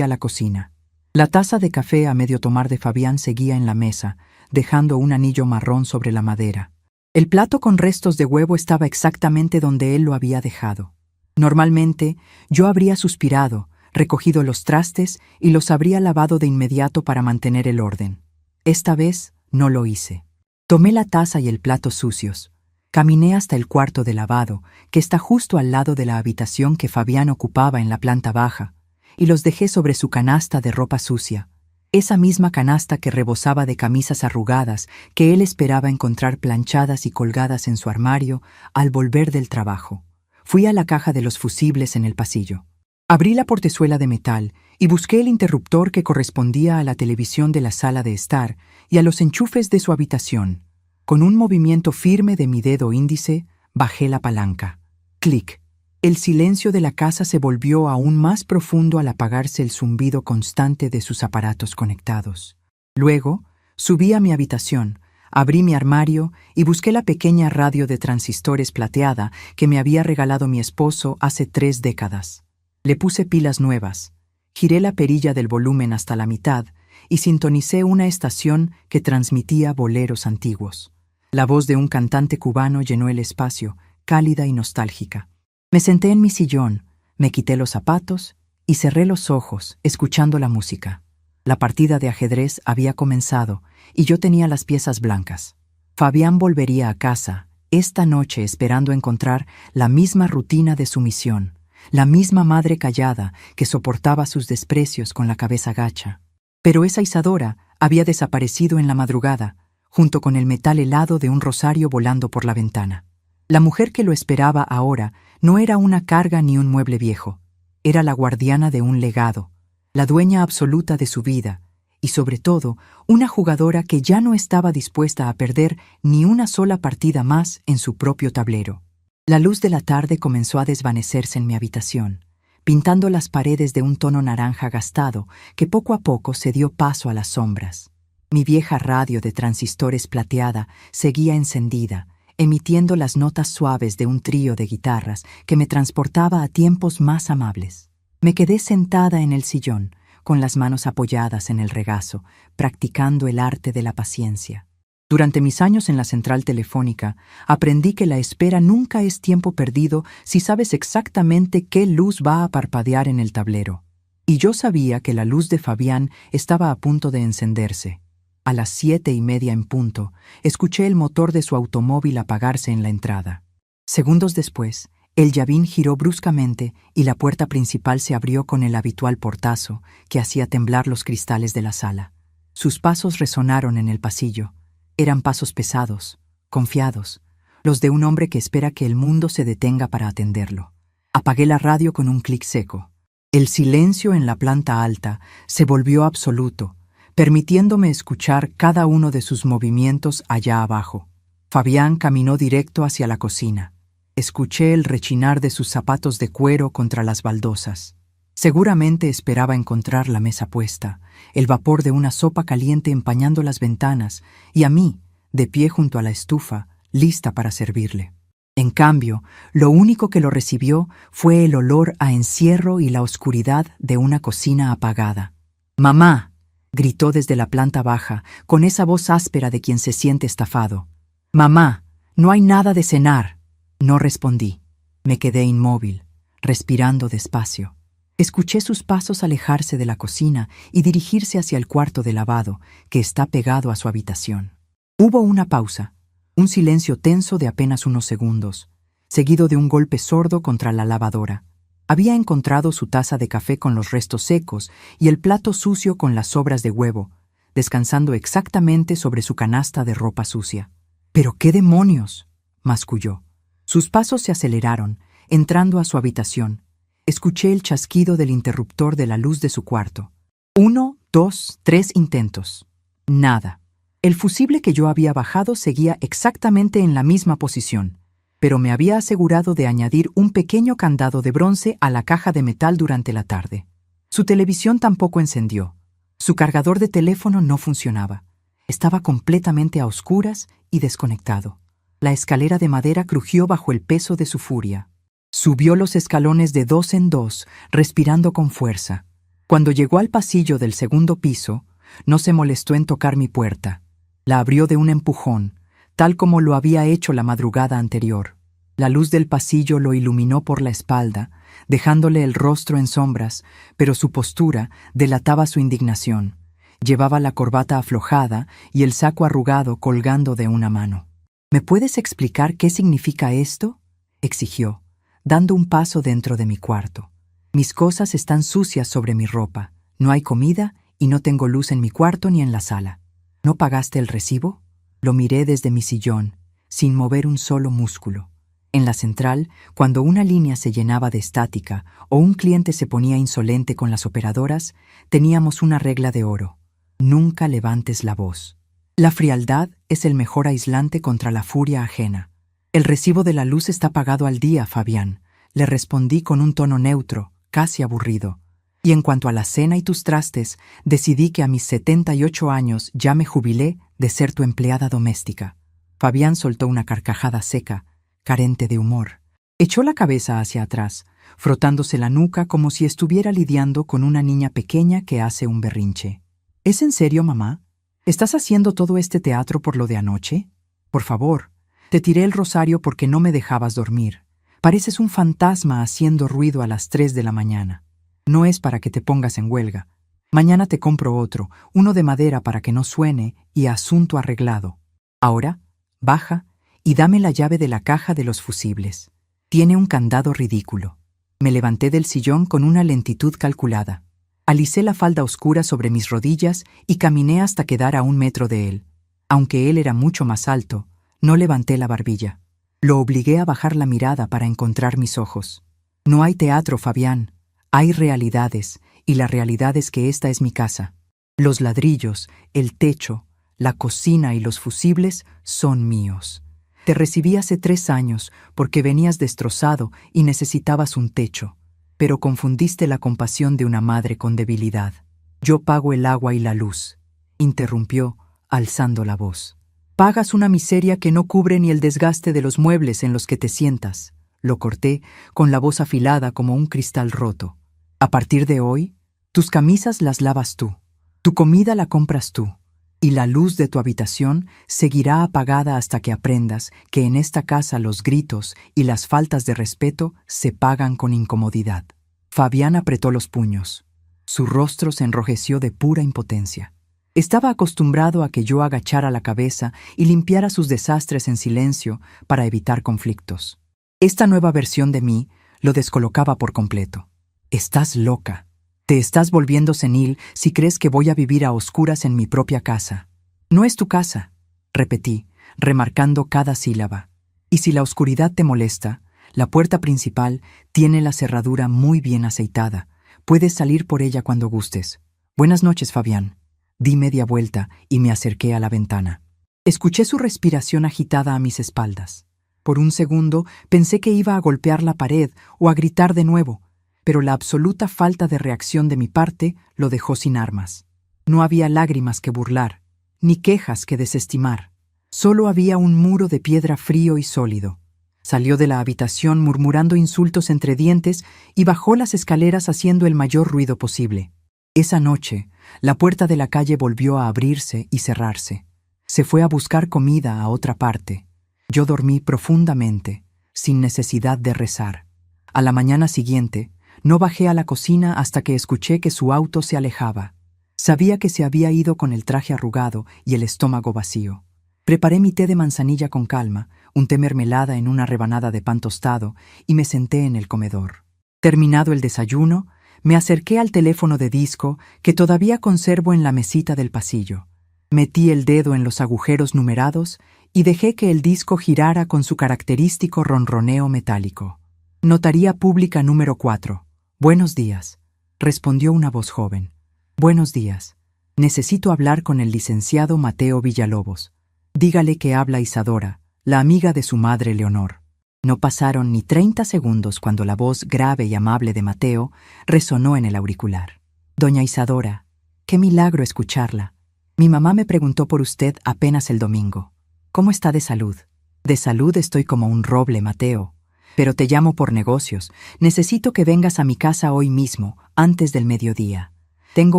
S1: a la cocina. La taza de café a medio tomar de Fabián seguía en la mesa, dejando un anillo marrón sobre la madera. El plato con restos de huevo estaba exactamente donde él lo había dejado. Normalmente, yo habría suspirado, recogido los trastes y los habría lavado de inmediato para mantener el orden. Esta vez no lo hice. Tomé la taza y el plato sucios. Caminé hasta el cuarto de lavado, que está justo al lado de la habitación que Fabián ocupaba en la planta baja, y los dejé sobre su canasta de ropa sucia, esa misma canasta que rebosaba de camisas arrugadas que él esperaba encontrar planchadas y colgadas en su armario al volver del trabajo. Fui a la caja de los fusibles en el pasillo. Abrí la portezuela de metal y busqué el interruptor que correspondía a la televisión de la sala de estar y a los enchufes de su habitación. Con un movimiento firme de mi dedo índice, bajé la palanca. Clic. El silencio de la casa se volvió aún más profundo al apagarse el zumbido constante de sus aparatos conectados. Luego, subí a mi habitación, abrí mi armario y busqué la pequeña radio de transistores plateada que me había regalado mi esposo hace 3 décadas. Le puse pilas nuevas, giré la perilla del volumen hasta la mitad y sintonicé una estación que transmitía boleros antiguos. La voz de un cantante cubano llenó el espacio, cálida y nostálgica. Me senté en mi sillón, me quité los zapatos y cerré los ojos, escuchando la música. La partida de ajedrez había comenzado y yo tenía las piezas blancas. Fabián volvería a casa, esta noche esperando encontrar la misma rutina de sumisión, la misma madre callada que soportaba sus desprecios con la cabeza gacha. Pero esa Isadora había desaparecido en la madrugada, junto con el metal helado de un rosario volando por la ventana. La mujer que lo esperaba ahora no era una carga ni un mueble viejo. Era la guardiana de un legado, la dueña absoluta de su vida y, sobre todo, una jugadora que ya no estaba dispuesta a perder ni una sola partida más en su propio tablero. La luz de la tarde comenzó a desvanecerse en mi habitación, pintando las paredes de un tono naranja gastado que poco a poco se dio paso a las sombras. Mi vieja radio de transistores plateada seguía encendida, emitiendo las notas suaves de un trío de guitarras que me transportaba a tiempos más amables. Me quedé sentada en el sillón, con las manos apoyadas en el regazo, practicando el arte de la paciencia. Durante mis años en la central telefónica, aprendí que la espera nunca es tiempo perdido si sabes exactamente qué luz va a parpadear en el tablero. Y yo sabía que la luz de Fabián estaba a punto de encenderse. A las 7:30 en punto, escuché el motor de su automóvil apagarse en la entrada. Segundos después, el llavín giró bruscamente y la puerta principal se abrió con el habitual portazo que hacía temblar los cristales de la sala. Sus pasos resonaron en el pasillo. Eran pasos pesados, confiados, los de un hombre que espera que el mundo se detenga para atenderlo. Apagué la radio con un clic seco. El silencio en la planta alta se volvió absoluto, permitiéndome escuchar cada uno de sus movimientos allá abajo. Fabián caminó directo hacia la cocina. Escuché el rechinar de sus zapatos de cuero contra las baldosas. Seguramente esperaba encontrar la mesa puesta, el vapor de una sopa caliente empañando las ventanas y a mí, de pie junto a la estufa, lista para servirle. En cambio, lo único que lo recibió fue el olor a encierro y la oscuridad de una cocina apagada. «¡Mamá!», gritó desde la planta baja, con esa voz áspera de quien se siente estafado. «¡Mamá! No hay nada de cenar». No respondí. Me quedé inmóvil, respirando despacio. Escuché sus pasos alejarse de la cocina y dirigirse hacia el cuarto de lavado, que está pegado a su habitación. Hubo una pausa, un silencio tenso de apenas unos segundos, seguido de un golpe sordo contra la lavadora. Había encontrado su taza de café con los restos secos y el plato sucio con las sobras de huevo, descansando exactamente sobre su canasta de ropa sucia. «¿Pero qué demonios?», masculló. Sus pasos se aceleraron, entrando a su habitación. Escuché el chasquido del interruptor de la luz de su cuarto. 1, 2, 3 intentos. Nada. El fusible que yo había bajado seguía exactamente en la misma posición, pero me había asegurado de añadir un pequeño candado de bronce a la caja de metal durante la tarde. Su televisión tampoco encendió. Su cargador de teléfono no funcionaba. Estaba completamente a oscuras y desconectado. La escalera de madera crujió bajo el peso de su furia. Subió los escalones de 2 en 2, respirando con fuerza. Cuando llegó al pasillo del segundo piso, no se molestó en tocar mi puerta. La abrió de un empujón, tal como lo había hecho la madrugada anterior. La luz del pasillo lo iluminó por la espalda, dejándole el rostro en sombras, pero su postura delataba su indignación. Llevaba la corbata aflojada y el saco arrugado colgando de una mano. «¿Me puedes explicar qué significa esto?», exigió, dando un paso dentro de mi cuarto. «Mis cosas están sucias sobre mi ropa. No hay comida y no tengo luz en mi cuarto ni en la sala. ¿No pagaste el recibo?». Lo miré desde mi sillón, sin mover un solo músculo. En la central, cuando una línea se llenaba de estática o un cliente se ponía insolente con las operadoras, teníamos una regla de oro: nunca levantes la voz. La frialdad es el mejor aislante contra la furia ajena. «El recibo de la luz está pagado al día, Fabián», le respondí con un tono neutro, casi aburrido. «Y en cuanto a la cena y tus trastes, decidí que a mis 78 años ya me jubilé de ser tu empleada doméstica». Fabián soltó una carcajada seca, carente de humor. Echó la cabeza hacia atrás, frotándose la nuca como si estuviera lidiando con una niña pequeña que hace un berrinche. «¿Es en serio, mamá? ¿Estás haciendo todo este teatro por lo de anoche? Por favor, te tiré el rosario porque no me dejabas dormir. Pareces un fantasma haciendo ruido a las 3 de la mañana. No es para que te pongas en huelga. Mañana te compro otro, uno de madera para que no suene y asunto arreglado. Ahora, baja y dame la llave de la caja de los fusibles. Tiene un candado ridículo». Me levanté del sillón con una lentitud calculada. Alicé la falda oscura sobre mis rodillas y caminé hasta quedar a 1 metro de él. Aunque él era mucho más alto, no levanté la barbilla. Lo obligué a bajar la mirada para encontrar mis ojos. «No hay teatro, Fabián. Hay realidades, y la realidad es que esta es mi casa. Los ladrillos, el techo, la cocina y los fusibles son míos. Te recibí hace 3 años porque venías destrozado y necesitabas un techo, pero confundiste la compasión de una madre con debilidad. Yo pago el agua y la luz», interrumpió, alzando la voz. «Pagas una miseria que no cubre ni el desgaste de los muebles en los que te sientas». Lo corté, con la voz afilada como un cristal roto. «A partir de hoy, tus camisas las lavas tú, tu comida la compras tú, y la luz de tu habitación seguirá apagada hasta que aprendas que en esta casa los gritos y las faltas de respeto se pagan con incomodidad». Fabián apretó los puños. Su rostro se enrojeció de pura impotencia. Estaba acostumbrado a que yo agachara la cabeza y limpiara sus desastres en silencio para evitar conflictos. Esta nueva versión de mí lo descolocaba por completo. «Estás loca. Te estás volviendo senil si crees que voy a vivir a oscuras en mi propia casa». «No es tu casa», repetí, remarcando cada sílaba. «Y si la oscuridad te molesta, la puerta principal tiene la cerradura muy bien aceitada. Puedes salir por ella cuando gustes. Buenas noches, Fabián». Di media vuelta y me acerqué a la ventana. Escuché su respiración agitada a mis espaldas. Por un segundo pensé que iba a golpear la pared o a gritar de nuevo, pero la absoluta falta de reacción de mi parte lo dejó sin armas. No había lágrimas que burlar, ni quejas que desestimar. Solo había un muro de piedra frío y sólido. Salió de la habitación murmurando insultos entre dientes y bajó las escaleras haciendo el mayor ruido posible. Esa noche, la puerta de la calle volvió a abrirse y cerrarse. Se fue a buscar comida a otra parte. Yo dormí profundamente, sin necesidad de rezar. A la mañana siguiente, no bajé a la cocina hasta que escuché que su auto se alejaba. Sabía que se había ido con el traje arrugado y el estómago vacío. Preparé mi té de manzanilla con calma, unté mermelada en una rebanada de pan tostado y me senté en el comedor. Terminado el desayuno, me acerqué al teléfono de disco que todavía conservo en la mesita del pasillo. Metí el dedo en los agujeros numerados y dejé que el disco girara con su característico ronroneo metálico. Notaría pública número 4. Buenos días, respondió una voz joven. Buenos días. Necesito hablar con el licenciado Mateo Villalobos. Dígale que habla Isadora, la amiga de su madre Leonor. No pasaron ni 30 segundos cuando la voz grave y amable de Mateo resonó en el auricular. Doña Isadora, qué milagro escucharla. Mi mamá me preguntó por usted apenas el domingo. ¿Cómo está de salud? De salud estoy como un roble, Mateo. Pero te llamo por negocios. Necesito que vengas a mi casa hoy mismo, antes del mediodía. Tengo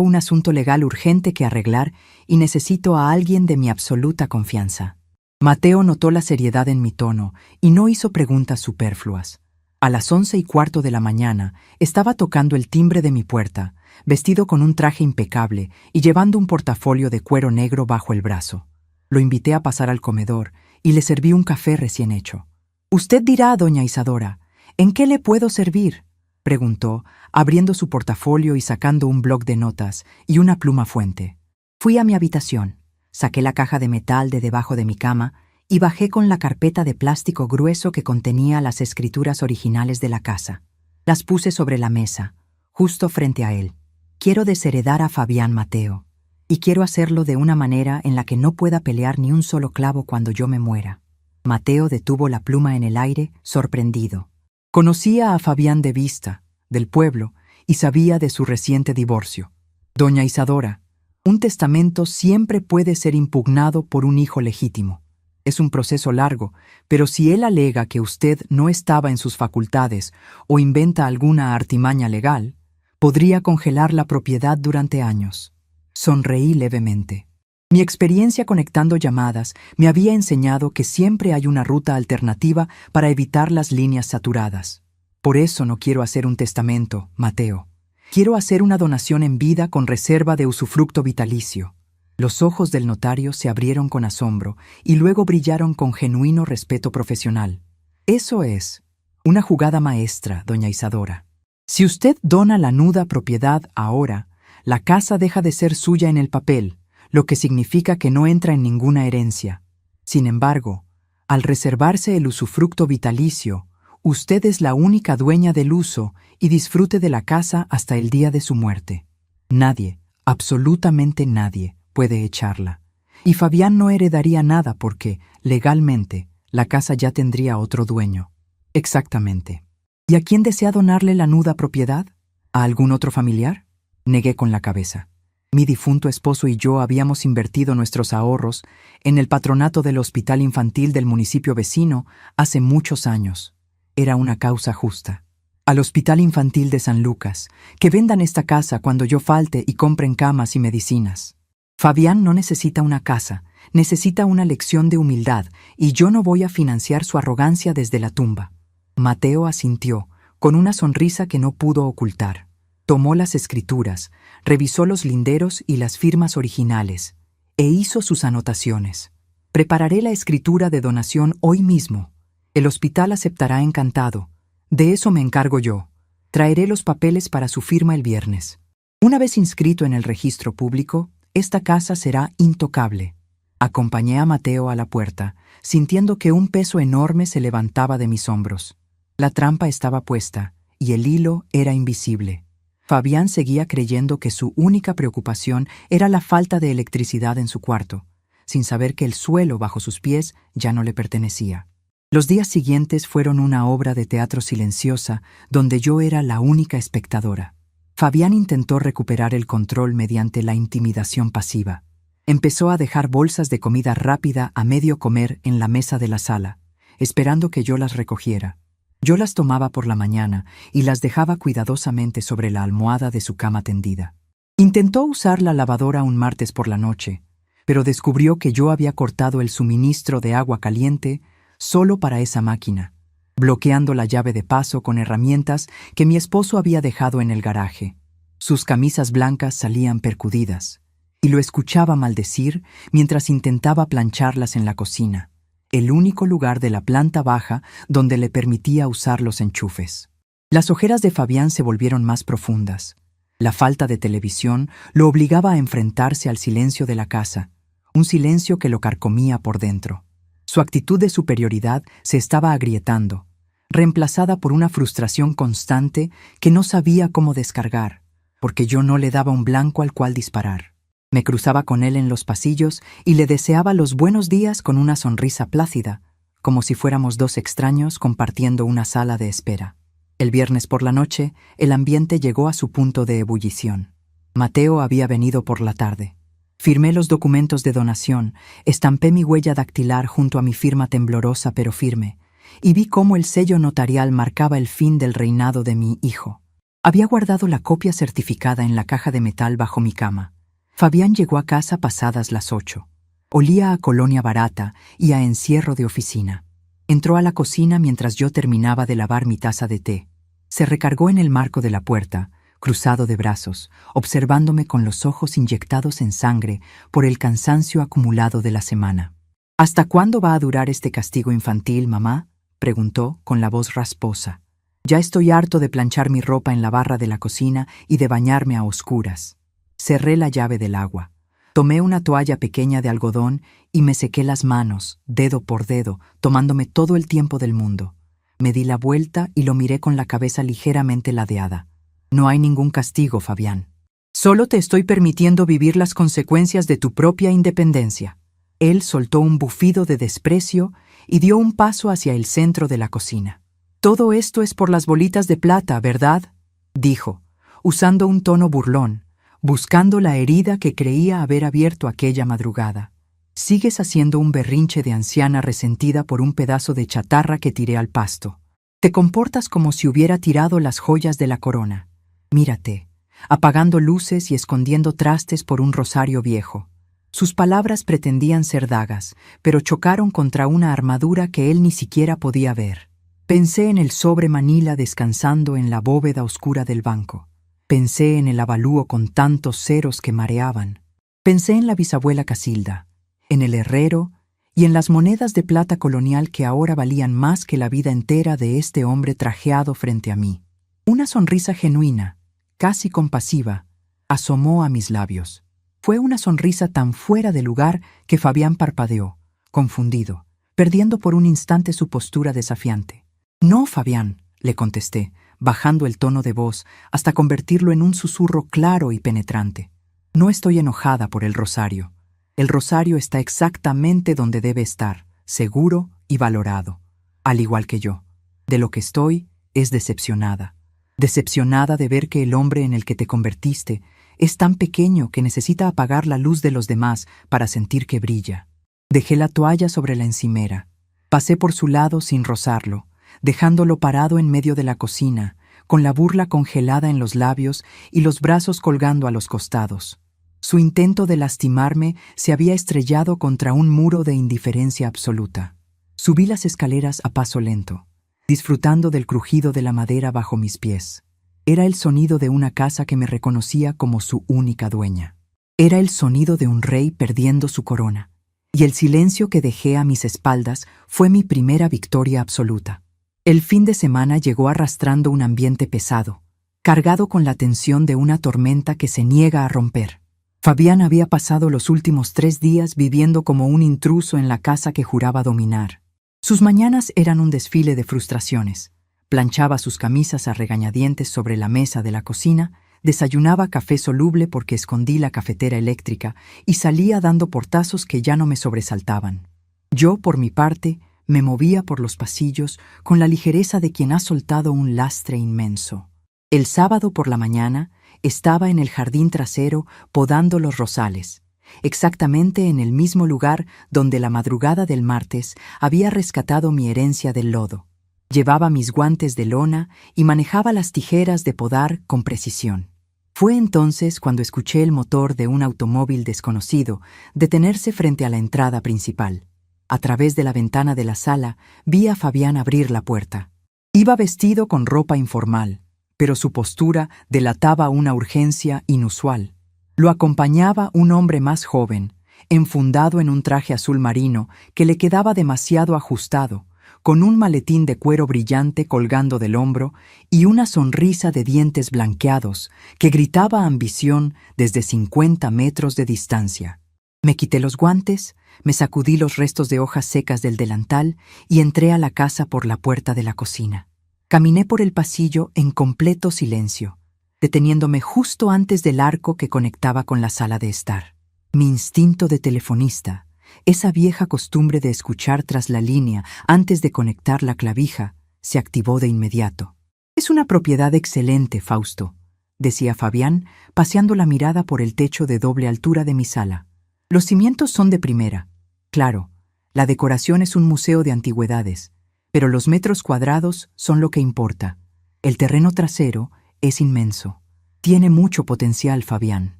S1: un asunto legal urgente que arreglar y necesito a alguien de mi absoluta confianza. Mateo notó la seriedad en mi tono y no hizo preguntas superfluas. A las 11:15 de la mañana estaba tocando el timbre de mi puerta, vestido con un traje impecable y llevando un portafolio de cuero negro bajo el brazo. Lo invité a pasar al comedor y le serví un café recién hecho. Usted dirá, doña Isadora, ¿en qué le puedo servir?, preguntó, abriendo su portafolio y sacando un bloc de notas y una pluma fuente. Fui a mi habitación, saqué la caja de metal de debajo de mi cama y bajé con la carpeta de plástico grueso que contenía las escrituras originales de la casa. Las puse sobre la mesa, justo frente a él. Quiero desheredar a Fabián Mateo, y quiero hacerlo de una manera en la que no pueda pelear ni un solo clavo cuando yo me muera. Mateo detuvo la pluma en el aire, sorprendido. Conocía a Fabián de vista, del pueblo, y sabía de su reciente divorcio. Doña Isadora, un testamento siempre puede ser impugnado por un hijo legítimo. Es un proceso largo, pero si él alega que usted no estaba en sus facultades o inventa alguna artimaña legal, podría congelar la propiedad durante años. Sonreí levemente. Mi experiencia conectando llamadas me había enseñado que siempre hay una ruta alternativa para evitar las líneas saturadas. Por eso no quiero hacer un testamento, Mateo. Quiero hacer una donación en vida con reserva de usufructo vitalicio. Los ojos del notario se abrieron con asombro y luego brillaron con genuino respeto profesional. Eso es una jugada maestra, doña Isadora. Si usted dona la nuda propiedad ahora, la casa deja de ser suya en el papel, lo que significa que no entra en ninguna herencia. Sin embargo, al reservarse el usufructo vitalicio, usted es la única dueña del uso y disfrute de la casa hasta el día de su muerte. Nadie, absolutamente nadie, puede echarla. Y Fabián no heredaría nada porque, legalmente, la casa ya tendría otro dueño. Exactamente. ¿Y a quién desea donarle la nuda propiedad? ¿A algún otro familiar? Negué con la cabeza. Mi difunto esposo y yo habíamos invertido nuestros ahorros en el patronato del hospital infantil del municipio vecino hace muchos años. Era una causa justa. Al Hospital Infantil de San Lucas, que vendan esta casa cuando yo falte y compren camas y medicinas. Fabián no necesita una casa, necesita una lección de humildad, y yo no voy a financiar su arrogancia desde la tumba. Mateo asintió, con una sonrisa que no pudo ocultar. Tomó las escrituras, revisó los linderos y las firmas originales, e hizo sus anotaciones. Prepararé la escritura de donación hoy mismo. El hospital aceptará encantado. De eso me encargo yo. Traeré los papeles para su firma el viernes. Una vez inscrito en el registro público, esta casa será intocable. Acompañé a Mateo a la puerta, sintiendo que un peso enorme se levantaba de mis hombros. La trampa estaba puesta, y el hilo era invisible. Fabián seguía creyendo que su única preocupación era la falta de electricidad en su cuarto, sin saber que el suelo bajo sus pies ya no le pertenecía. Los días siguientes fueron una obra de teatro silenciosa donde yo era la única espectadora. Fabián intentó recuperar el control mediante la intimidación pasiva. Empezó a dejar bolsas de comida rápida a medio comer en la mesa de la sala. esperando que yo las recogiera. Yo las tomaba por la mañana y las dejaba cuidadosamente sobre la almohada de su cama tendida. Intentó usar la lavadora un martes por la noche, pero descubrió que yo había cortado el suministro de agua caliente solo para esa máquina, bloqueando la llave de paso con herramientas que mi esposo había dejado en el garaje. Sus camisas blancas salían percudidas, y lo escuchaba maldecir mientras intentaba plancharlas en la cocina, el único lugar de la planta baja donde le permitía usar los enchufes. Las ojeras de Fabián se volvieron más profundas. La falta de televisión lo obligaba a enfrentarse al silencio de la casa, un silencio que lo carcomía por dentro. Su actitud de superioridad se estaba agrietando, reemplazada por una frustración constante que no sabía cómo descargar, porque yo no le daba un blanco al cual disparar. Me cruzaba con él en los pasillos y le deseaba los buenos días con una sonrisa plácida, como si fuéramos dos extraños compartiendo una sala de espera. El viernes por la noche, el ambiente llegó a su punto de ebullición. Mateo había venido por la tarde. Firmé los documentos de donación, estampé mi huella dactilar junto a mi firma temblorosa pero firme, y vi cómo el sello notarial marcaba el fin del reinado de mi hijo. Había guardado la copia certificada en la caja de metal bajo mi cama. Fabián llegó a casa pasadas las 8. Olía a colonia barata y a encierro de oficina. Entró a la cocina mientras yo terminaba de lavar mi taza de té. Se recargó en el marco de la puerta, cruzado de brazos, observándome con los ojos inyectados en sangre por el cansancio acumulado de la semana. ¿Hasta cuándo va a durar este castigo infantil, mamá?, preguntó con la voz rasposa. Ya estoy harto de planchar mi ropa en la barra de la cocina y de bañarme a oscuras. Cerré la llave del agua. Tomé una toalla pequeña de algodón y me sequé las manos, dedo por dedo, tomándome todo el tiempo del mundo. Me di la vuelta y lo miré con la cabeza ligeramente ladeada. No hay ningún castigo, Fabián. Solo te estoy permitiendo vivir las consecuencias de tu propia independencia. Él soltó un bufido de desprecio y dio un paso hacia el centro de la cocina. Todo esto es por las bolitas de plata, ¿verdad?, dijo, usando un tono burlón, buscando la herida que creía haber abierto aquella madrugada. Sigues haciendo un berrinche de anciana resentida por un pedazo de chatarra que tiré al pasto. Te comportas como si hubiera tirado las joyas de la corona. Mírate, apagando luces y escondiendo trastes por un rosario viejo. Sus palabras pretendían ser dagas, pero chocaron contra una armadura que él ni siquiera podía ver. Pensé en el sobre Manila descansando en la bóveda oscura del banco. Pensé en el avalúo con tantos ceros que mareaban. Pensé en la bisabuela Casilda, en el herrero y en las monedas de plata colonial que ahora valían más que la vida entera de este hombre trajeado frente a mí. Una sonrisa genuina, casi compasiva, asomó a mis labios. Fue una sonrisa tan fuera de lugar que Fabián parpadeó, confundido, perdiendo por un instante su postura desafiante. «No, Fabián», le contesté, bajando el tono de voz hasta convertirlo en un susurro claro y penetrante. «No estoy enojada por el rosario. El rosario está exactamente donde debe estar, seguro y valorado, al igual que yo. De lo que estoy es decepcionada. Decepcionada de ver que el hombre en el que te convertiste es tan pequeño que necesita apagar la luz de los demás para sentir que brilla». Dejé la toalla sobre la encimera. Pasé por su lado sin rozarlo, dejándolo parado en medio de la cocina, con la burla congelada en los labios y los brazos colgando a los costados. Su intento de lastimarme se había estrellado contra un muro de indiferencia absoluta. Subí las escaleras a paso lento, disfrutando del crujido de la madera bajo mis pies. Era el sonido de una casa que me reconocía como su única dueña. Era el sonido de un rey perdiendo su corona, y el silencio que dejé a mis espaldas fue mi primera victoria absoluta. El fin de semana llegó arrastrando un ambiente pesado, cargado con la tensión de una tormenta que se niega a romper. Fabián había pasado los últimos 3 días viviendo como un intruso en la casa que juraba dominar. Sus mañanas eran un desfile de frustraciones. Planchaba sus camisas a regañadientes sobre la mesa de la cocina, desayunaba café soluble porque escondí la cafetera eléctrica y salía dando portazos que ya no me sobresaltaban. Yo, por mi parte, me movía por los pasillos con la ligereza de quien ha soltado un lastre inmenso. El sábado por la mañana estaba en el jardín trasero podando los rosales, exactamente en el mismo lugar donde la madrugada del martes había rescatado mi herencia del lodo. Llevaba mis guantes de lona y manejaba las tijeras de podar con precisión. Fue entonces cuando escuché el motor de un automóvil desconocido detenerse frente a la entrada principal. A través de la ventana de la sala vi a Fabián abrir la puerta. Iba vestido con ropa informal, pero su postura delataba una urgencia inusual. Lo acompañaba un hombre más joven, enfundado en un traje azul marino que le quedaba demasiado ajustado, con un maletín de cuero brillante colgando del hombro y una sonrisa de dientes blanqueados que gritaba ambición desde 50 metros de distancia. Me quité los guantes, me sacudí los restos de hojas secas del delantal y entré a la casa por la puerta de la cocina. Caminé por el pasillo en completo silencio, deteniéndome justo antes del arco que conectaba con la sala de estar. Mi instinto de telefonista, esa vieja costumbre de escuchar tras la línea antes de conectar la clavija, se activó de inmediato. «Es una propiedad excelente, Fausto», decía Fabián, paseando la mirada por el techo de doble altura de mi sala. «Los cimientos son de primera. Claro, la decoración es un museo de antigüedades, pero los metros cuadrados son lo que importa. El terreno trasero es inmenso. Tiene mucho potencial, Fabián»,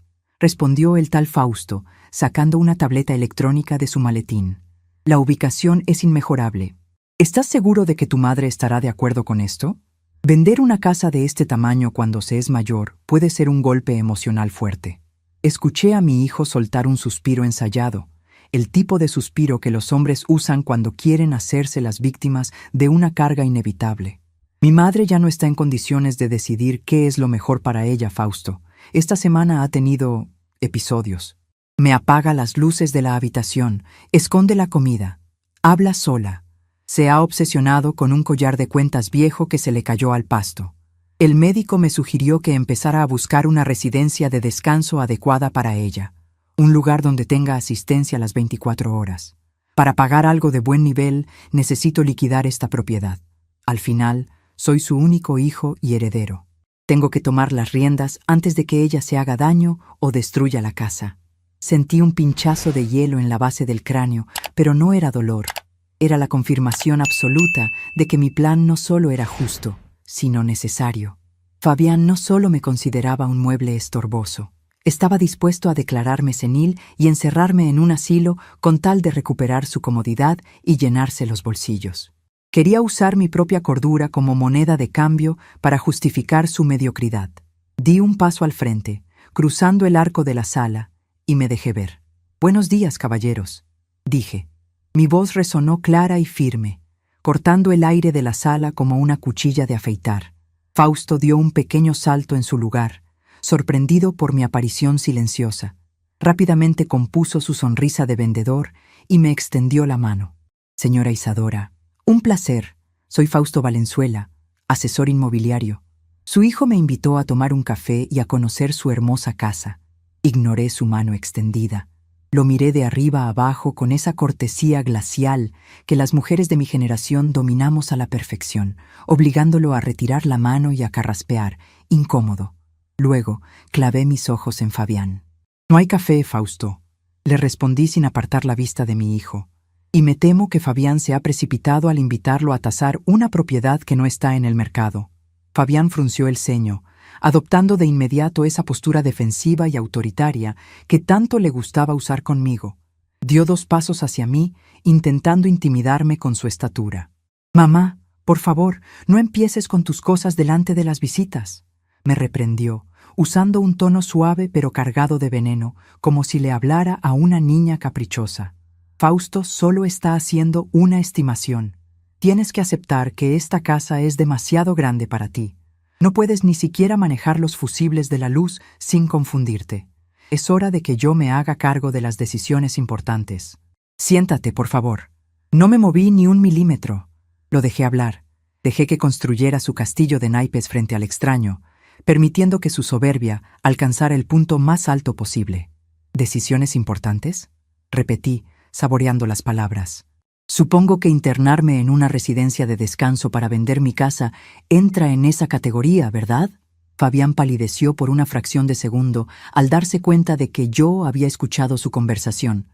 S1: respondió el tal Fausto, sacando una tableta electrónica de su maletín. «La ubicación es inmejorable. ¿Estás seguro de que tu madre estará de acuerdo con esto? Vender una casa de este tamaño cuando se es mayor puede ser un golpe emocional fuerte». Escuché a mi hijo soltar un suspiro ensayado, el tipo de suspiro que los hombres usan cuando quieren hacerse las víctimas de una carga inevitable. «Mi madre ya no está en condiciones de decidir qué es lo mejor para ella, Fausto. Esta semana ha tenido episodios. Me apaga las luces de la habitación, esconde la comida, habla sola. Se ha obsesionado con un collar de cuentas viejo que se le cayó al pasto. El médico me sugirió que empezara a buscar una residencia de descanso adecuada para ella, un lugar donde tenga asistencia las 24 horas. Para pagar algo de buen nivel, necesito liquidar esta propiedad. Al final, soy su único hijo y heredero. Tengo que tomar las riendas antes de que ella se haga daño o destruya la casa». Sentí un pinchazo de hielo en la base del cráneo, pero no era dolor. Era la confirmación absoluta de que mi plan no solo era justo, sino necesario. Fabián no solo me consideraba un mueble estorboso. Estaba dispuesto a declararme senil y encerrarme en un asilo con tal de recuperar su comodidad y llenarse los bolsillos. Quería usar mi propia cordura como moneda de cambio para justificar su mediocridad. Di un paso al frente, cruzando el arco de la sala, y me dejé ver. «Buenos días, caballeros», dije. Mi voz resonó clara y firme, cortando el aire de la sala como una cuchilla de afeitar. Fausto dio un pequeño salto en su lugar, sorprendido por mi aparición silenciosa. Rápidamente compuso su sonrisa de vendedor y me extendió la mano. «Señora Isadora, un placer. Soy Fausto Valenzuela, asesor inmobiliario». Su hijo me invitó a tomar un café y a conocer su hermosa casa. Ignoré su mano extendida. Lo miré de arriba a abajo con esa cortesía glacial que las mujeres de mi generación dominamos a la perfección, obligándolo a retirar la mano y a carraspear, incómodo. Luego, clavé mis ojos en Fabián. «No hay café, Fausto», le respondí sin apartar la vista de mi hijo. Y me temo que Fabián se ha precipitado al invitarlo a tasar una propiedad que no está en el mercado. Fabián frunció el ceño, adoptando de inmediato esa postura defensiva y autoritaria que tanto le gustaba usar conmigo. Dio 2 pasos hacia mí, intentando intimidarme con su estatura. «Mamá, por favor, no empieces con tus cosas delante de las visitas», me reprendió, usando un tono suave pero cargado de veneno, como si le hablara a una niña caprichosa. «Fausto solo está haciendo una estimación. Tienes que aceptar que esta casa es demasiado grande para ti. No puedes ni siquiera manejar los fusibles de la luz sin confundirte. Es hora de que yo me haga cargo de las decisiones importantes. Siéntate, por favor». No me moví ni un milímetro. Lo dejé hablar. Dejé que construyera su castillo de naipes frente al extraño, permitiendo que su soberbia alcanzara el punto más alto posible. «¿Decisiones importantes?», repetí, saboreando las palabras. «Supongo que internarme en una residencia de descanso para vender mi casa entra en esa categoría, ¿verdad?». Fabián palideció por una fracción de segundo al darse cuenta de que yo había escuchado su conversación,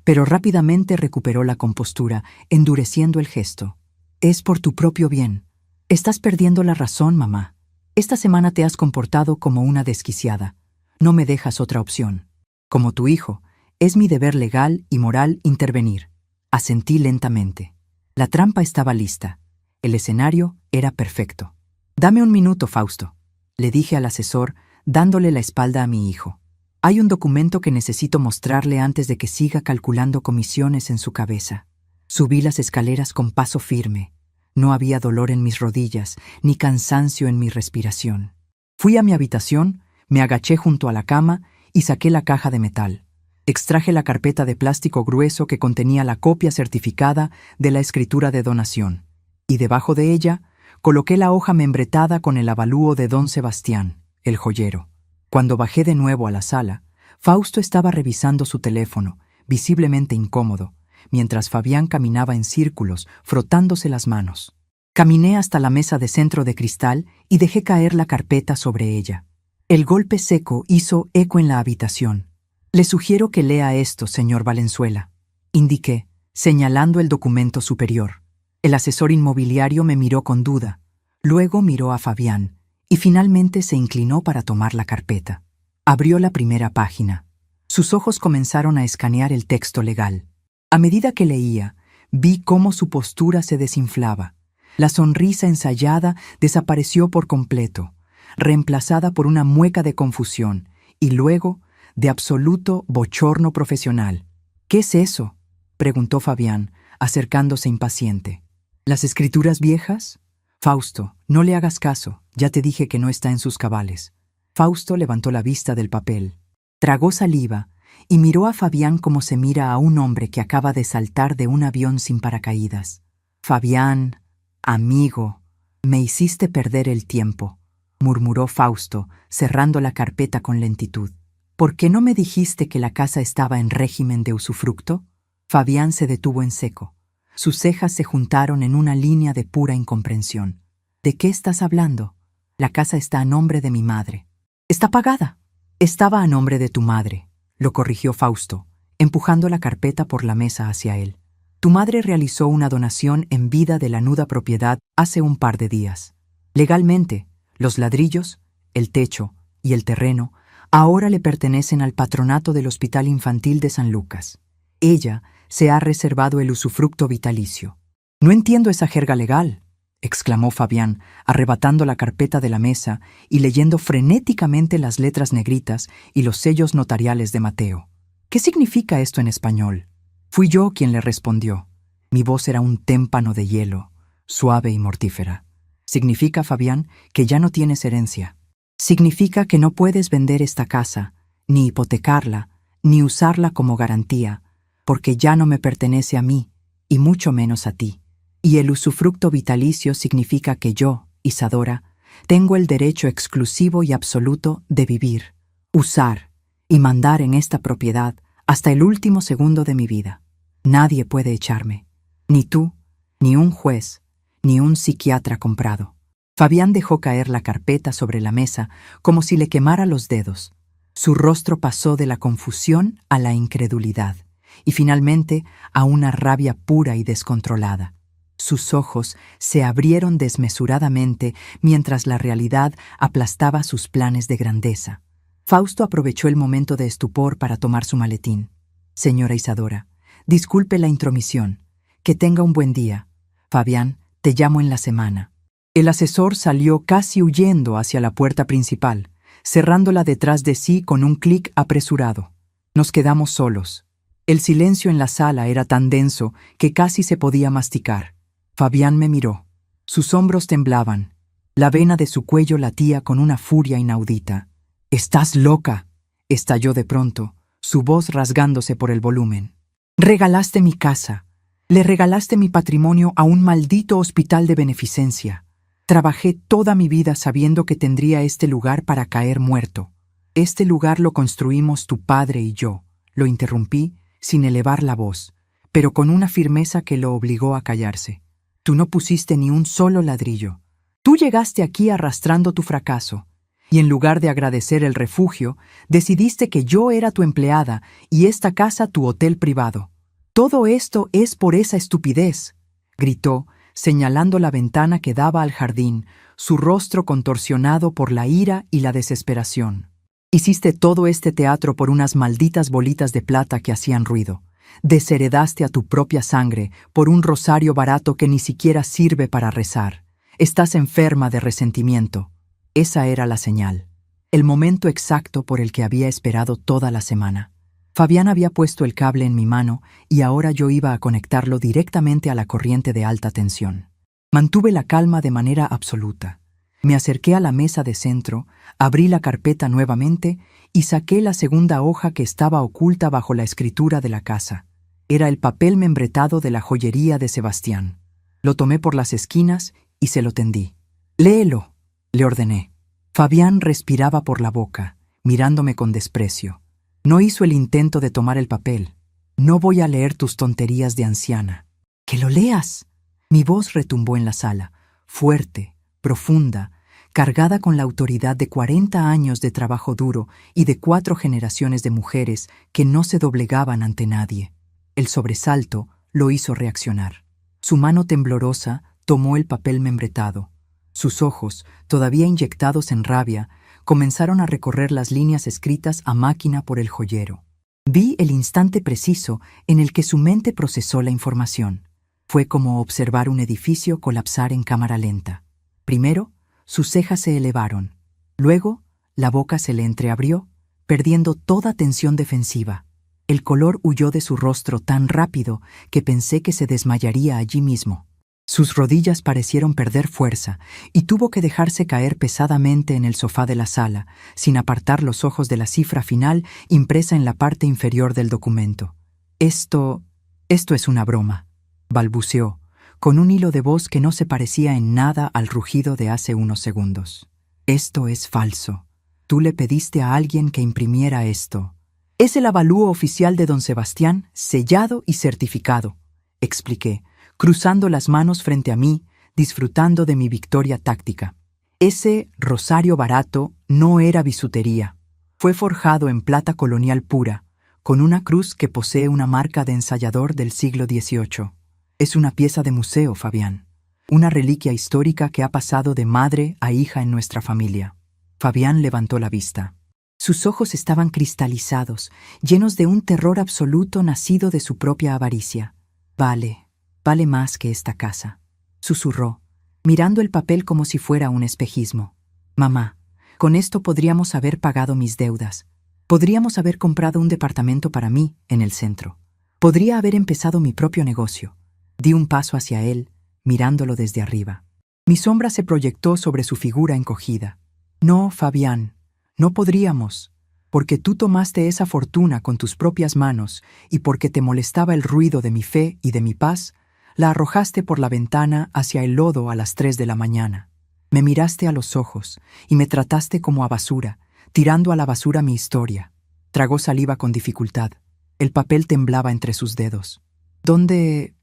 S1: pero rápidamente recuperó la compostura, endureciendo el gesto. Es por tu propio bien. Estás perdiendo la razón, mamá. Esta semana te has comportado como una desquiciada. No me dejas otra opción. Como tu hijo, es mi deber legal y moral intervenir. Asentí lentamente. La trampa estaba lista. El escenario era perfecto. Dame un minuto, Fausto, le dije al asesor, dándole la espalda a mi hijo. Hay un documento que necesito mostrarle antes de que siga calculando comisiones en su cabeza. Subí las escaleras con paso firme. No había dolor en mis rodillas, ni cansancio en mi respiración. Fui a mi habitación, me agaché junto a la cama y saqué la caja de metal. Extraje la carpeta de plástico grueso que contenía la copia certificada de la escritura de donación, y debajo de ella coloqué la hoja membretada con el avalúo de don Sebastián, el joyero. Cuando bajé de nuevo a la sala, Fausto estaba revisando su teléfono, visiblemente incómodo, mientras Fabián caminaba en círculos, frotándose las manos. Caminé hasta la mesa de centro de cristal y dejé caer la carpeta sobre ella. El golpe seco hizo eco en la habitación. Le sugiero que lea esto, señor Valenzuela, indiqué, señalando el documento superior. El asesor inmobiliario me miró con duda, luego miró a Fabián y finalmente se inclinó para tomar la carpeta. Abrió la primera página. Sus ojos comenzaron a escanear el texto legal. A medida que leía, vi cómo su postura se desinflaba. La sonrisa ensayada desapareció por completo, reemplazada por una mueca de confusión y luego de absoluto bochorno profesional. ¿Qué es eso?, preguntó Fabián, acercándose impaciente. ¿Las escrituras viejas? Fausto, no le hagas caso, ya te dije que no está en sus cabales. Fausto levantó la vista del papel, tragó saliva y miró a Fabián como se mira a un hombre que acaba de saltar de un avión sin paracaídas. Fabián, amigo, me hiciste perder el tiempo, murmuró Fausto, cerrando la carpeta con lentitud. ¿Por qué no me dijiste que la casa estaba en régimen de usufructo? Fabián se detuvo en seco. Sus cejas se juntaron en una línea de pura incomprensión. ¿De qué estás hablando? La casa está a nombre de mi madre. Está pagada. Estaba a nombre de tu madre, lo corrigió Fausto, empujando la carpeta por la mesa hacia él. Tu madre realizó una donación en vida de la nuda propiedad hace un par de días. Legalmente, los ladrillos, el techo y el terreno ahora le pertenecen al patronato del Hospital Infantil de San Lucas. Ella se ha reservado el usufructo vitalicio. No entiendo esa jerga legal, exclamó Fabián, arrebatando la carpeta de la mesa y leyendo frenéticamente las letras negritas y los sellos notariales de Mateo. ¿Qué significa esto en español? Fui yo quien le respondió. Mi voz era un témpano de hielo, suave y mortífera. Significa, Fabián, que ya no tienes herencia. Significa que no puedes vender esta casa, ni hipotecarla, ni usarla como garantía, porque ya no me pertenece a mí, y mucho menos a ti. Y el usufructo vitalicio significa que yo, Isadora, tengo el derecho exclusivo y absoluto de vivir, usar y mandar en esta propiedad hasta el último segundo de mi vida. Nadie puede echarme, ni tú, ni un juez, ni un psiquiatra comprado. Fabián dejó caer la carpeta sobre la mesa como si le quemara los dedos. Su rostro pasó de la confusión a la incredulidad y finalmente a una rabia pura y descontrolada. Sus ojos se abrieron desmesuradamente mientras la realidad aplastaba sus planes de grandeza. Fausto aprovechó el momento de estupor para tomar su maletín. Señora Isadora, disculpe la intromisión. Que tenga un buen día. Fabián, te llamo en la semana. El asesor salió casi huyendo hacia la puerta principal, cerrándola detrás de sí con un clic apresurado. Nos quedamos solos. El silencio en la sala era tan denso que casi se podía masticar. Fabián me miró. Sus hombros temblaban. La vena de su cuello latía con una furia inaudita. «¡Estás loca!», estalló de pronto, su voz rasgándose por el volumen. «Regalaste mi casa. Le regalaste mi patrimonio a un maldito hospital de beneficencia. Trabajé toda mi vida sabiendo que tendría este lugar para caer muerto. Este lugar lo construimos tu padre y yo», lo interrumpí sin elevar la voz, pero con una firmeza que lo obligó a callarse. «Tú no pusiste ni un solo ladrillo. Tú llegaste aquí arrastrando tu fracaso. Y en lugar de agradecer el refugio, decidiste que yo era tu empleada y esta casa tu hotel privado. Todo esto es por esa estupidez, gritó, señalando la ventana que daba al jardín, su rostro contorsionado por la ira y la desesperación. Hiciste todo este teatro por unas malditas bolitas de plata que hacían ruido. Desheredaste a tu propia sangre por un rosario barato que ni siquiera sirve para rezar. Estás enferma de resentimiento. Esa era la señal. El momento exacto por el que había esperado toda la semana. Fabián había puesto el cable en mi mano y ahora yo iba a conectarlo directamente a la corriente de alta tensión. Mantuve la calma de manera absoluta. Me acerqué a la mesa de centro, abrí la carpeta nuevamente y saqué la segunda hoja que estaba oculta bajo la escritura de la casa. Era el papel membretado de la joyería de Sebastián. Lo tomé por las esquinas y se lo tendí. «Léelo», le ordené. Fabián respiraba por la boca, mirándome con desprecio. No hizo el intento de tomar el papel. «No voy a leer tus tonterías de anciana». «¡Que lo leas!». Mi voz retumbó en la sala, fuerte, profunda, cargada con la autoridad de 40 años de trabajo duro y de 4 generaciones de mujeres que no se doblegaban ante nadie. El sobresalto lo hizo reaccionar. Su mano temblorosa tomó el papel membretado. Sus ojos, todavía inyectados en rabia, comenzaron a recorrer las líneas escritas a máquina por el joyero. Vi el instante preciso en el que su mente procesó la información. Fue como observar un edificio colapsar en cámara lenta. Primero, sus cejas se elevaron. Luego, la boca se le entreabrió, perdiendo toda tensión defensiva. El color huyó de su rostro tan rápido que pensé que se desmayaría allí mismo. Sus rodillas parecieron perder fuerza y tuvo que dejarse caer pesadamente en el sofá de la sala, sin apartar los ojos de la cifra final impresa en la parte inferior del documento. Esto es una broma», balbuceó, con un hilo de voz que no se parecía en nada al rugido de hace unos segundos. «Esto es falso. Tú le pediste a alguien que imprimiera esto». «Es el avalúo oficial de don Sebastián, sellado y certificado», expliqué, cruzando las manos frente a mí, disfrutando de mi victoria táctica. Ese rosario barato no era bisutería. Fue forjado en plata colonial pura, con una cruz que posee una marca de ensayador del siglo XVIII. Es una pieza de museo, Fabián. Una reliquia histórica que ha pasado de madre a hija en nuestra familia. Fabián levantó la vista. Sus ojos estaban cristalizados, llenos de un terror absoluto nacido de su propia avaricia. Vale más que esta casa», susurró, mirando el papel como si fuera un espejismo. «Mamá, con esto podríamos haber pagado mis deudas. Podríamos haber comprado un departamento para mí en el centro. Podría haber empezado mi propio negocio». Di un paso hacia él, mirándolo desde arriba. Mi sombra se proyectó sobre su figura encogida. «No, Fabián, no podríamos, porque tú tomaste esa fortuna con tus propias manos y porque te molestaba el ruido de mi fe y de mi paz, la arrojaste por la ventana hacia el lodo a las 3 de la mañana. Me miraste a los ojos y me trataste como a basura, tirando a la basura mi historia». Tragó saliva con dificultad. El papel temblaba entre sus dedos. ¿Dónde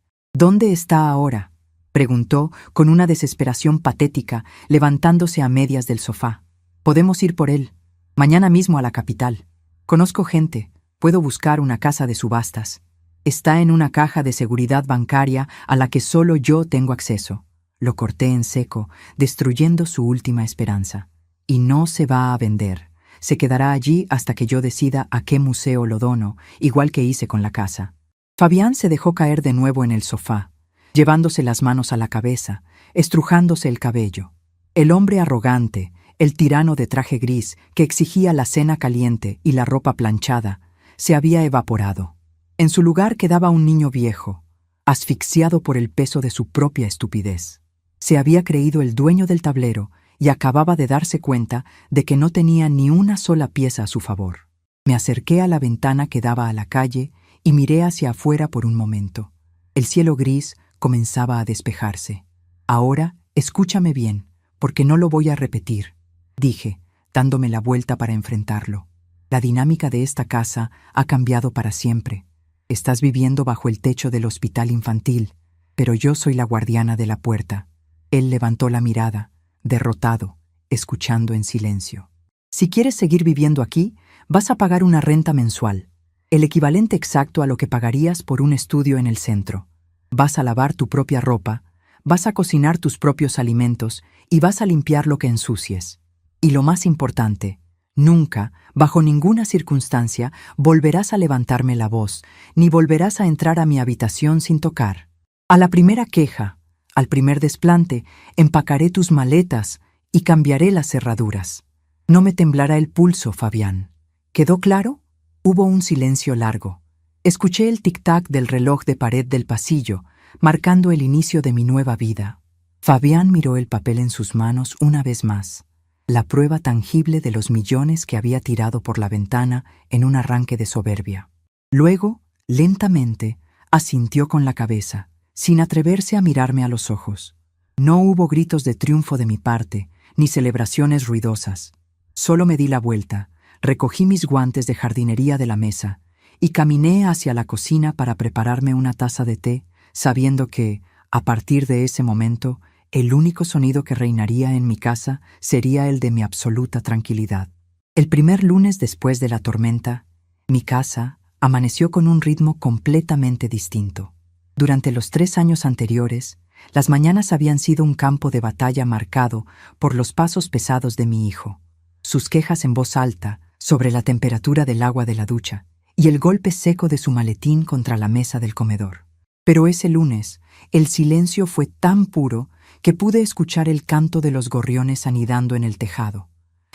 S1: está ahora?», preguntó con una desesperación patética, levantándose a medias del sofá. «Podemos ir por él. Mañana mismo a la capital. Conozco gente. Puedo buscar una casa de subastas. Está en una caja de seguridad bancaria a la que solo yo tengo acceso». Lo corté en seco, destruyendo su última esperanza. «Y no se va a vender. Se quedará allí hasta que yo decida a qué museo lo dono, igual que hice con la casa». Fabián se dejó caer de nuevo en el sofá, llevándose las manos a la cabeza, estrujándose el cabello. El hombre arrogante, el tirano de traje gris que exigía la cena caliente y la ropa planchada, se había evaporado. En su lugar quedaba un niño viejo, asfixiado por el peso de su propia estupidez. Se había creído el dueño del tablero y acababa de darse cuenta de que no tenía ni una sola pieza a su favor. Me acerqué a la ventana que daba a la calle y miré hacia afuera por un momento. El cielo gris comenzaba a despejarse. «Ahora, escúchame bien, porque no lo voy a repetir», dije, dándome la vuelta para enfrentarlo. «La dinámica de esta casa ha cambiado para siempre. Estás viviendo bajo el techo del hospital infantil, pero yo soy la guardiana de la puerta». Él levantó la mirada, derrotado, escuchando en silencio. Si quieres seguir viviendo aquí, vas a pagar una renta mensual, el equivalente exacto a lo que pagarías por un estudio en el centro. Vas a lavar tu propia ropa, vas a cocinar tus propios alimentos y vas a limpiar lo que ensucies. Y lo más importante, nunca, bajo ninguna circunstancia, volverás a levantarme la voz, ni volverás a entrar a mi habitación sin tocar. A la primera queja, al primer desplante, empacaré tus maletas y cambiaré las cerraduras. No me temblará el pulso, Fabián. ¿Quedó claro? Hubo un silencio largo. Escuché el tic-tac del reloj de pared del pasillo, marcando el inicio de mi nueva vida. Fabián miró el papel en sus manos una vez más, la prueba tangible de los millones que había tirado por la ventana en un arranque de soberbia. Luego, lentamente, asintió con la cabeza, sin atreverse a mirarme a los ojos. No hubo gritos de triunfo de mi parte, ni celebraciones ruidosas. Solo me di la vuelta, recogí mis guantes de jardinería de la mesa y caminé hacia la cocina para prepararme una taza de té, sabiendo que, a partir de ese momento, el único sonido que reinaría en mi casa sería el de mi absoluta tranquilidad. El primer lunes después de la tormenta, mi casa amaneció con un ritmo completamente distinto. Durante los 3 años anteriores, las mañanas habían sido un campo de batalla marcado por los pasos pesados de mi hijo, sus quejas en voz alta sobre la temperatura del agua de la ducha y el golpe seco de su maletín contra la mesa del comedor. Pero ese lunes, el silencio fue tan puro que pude escuchar el canto de los gorriones anidando en el tejado.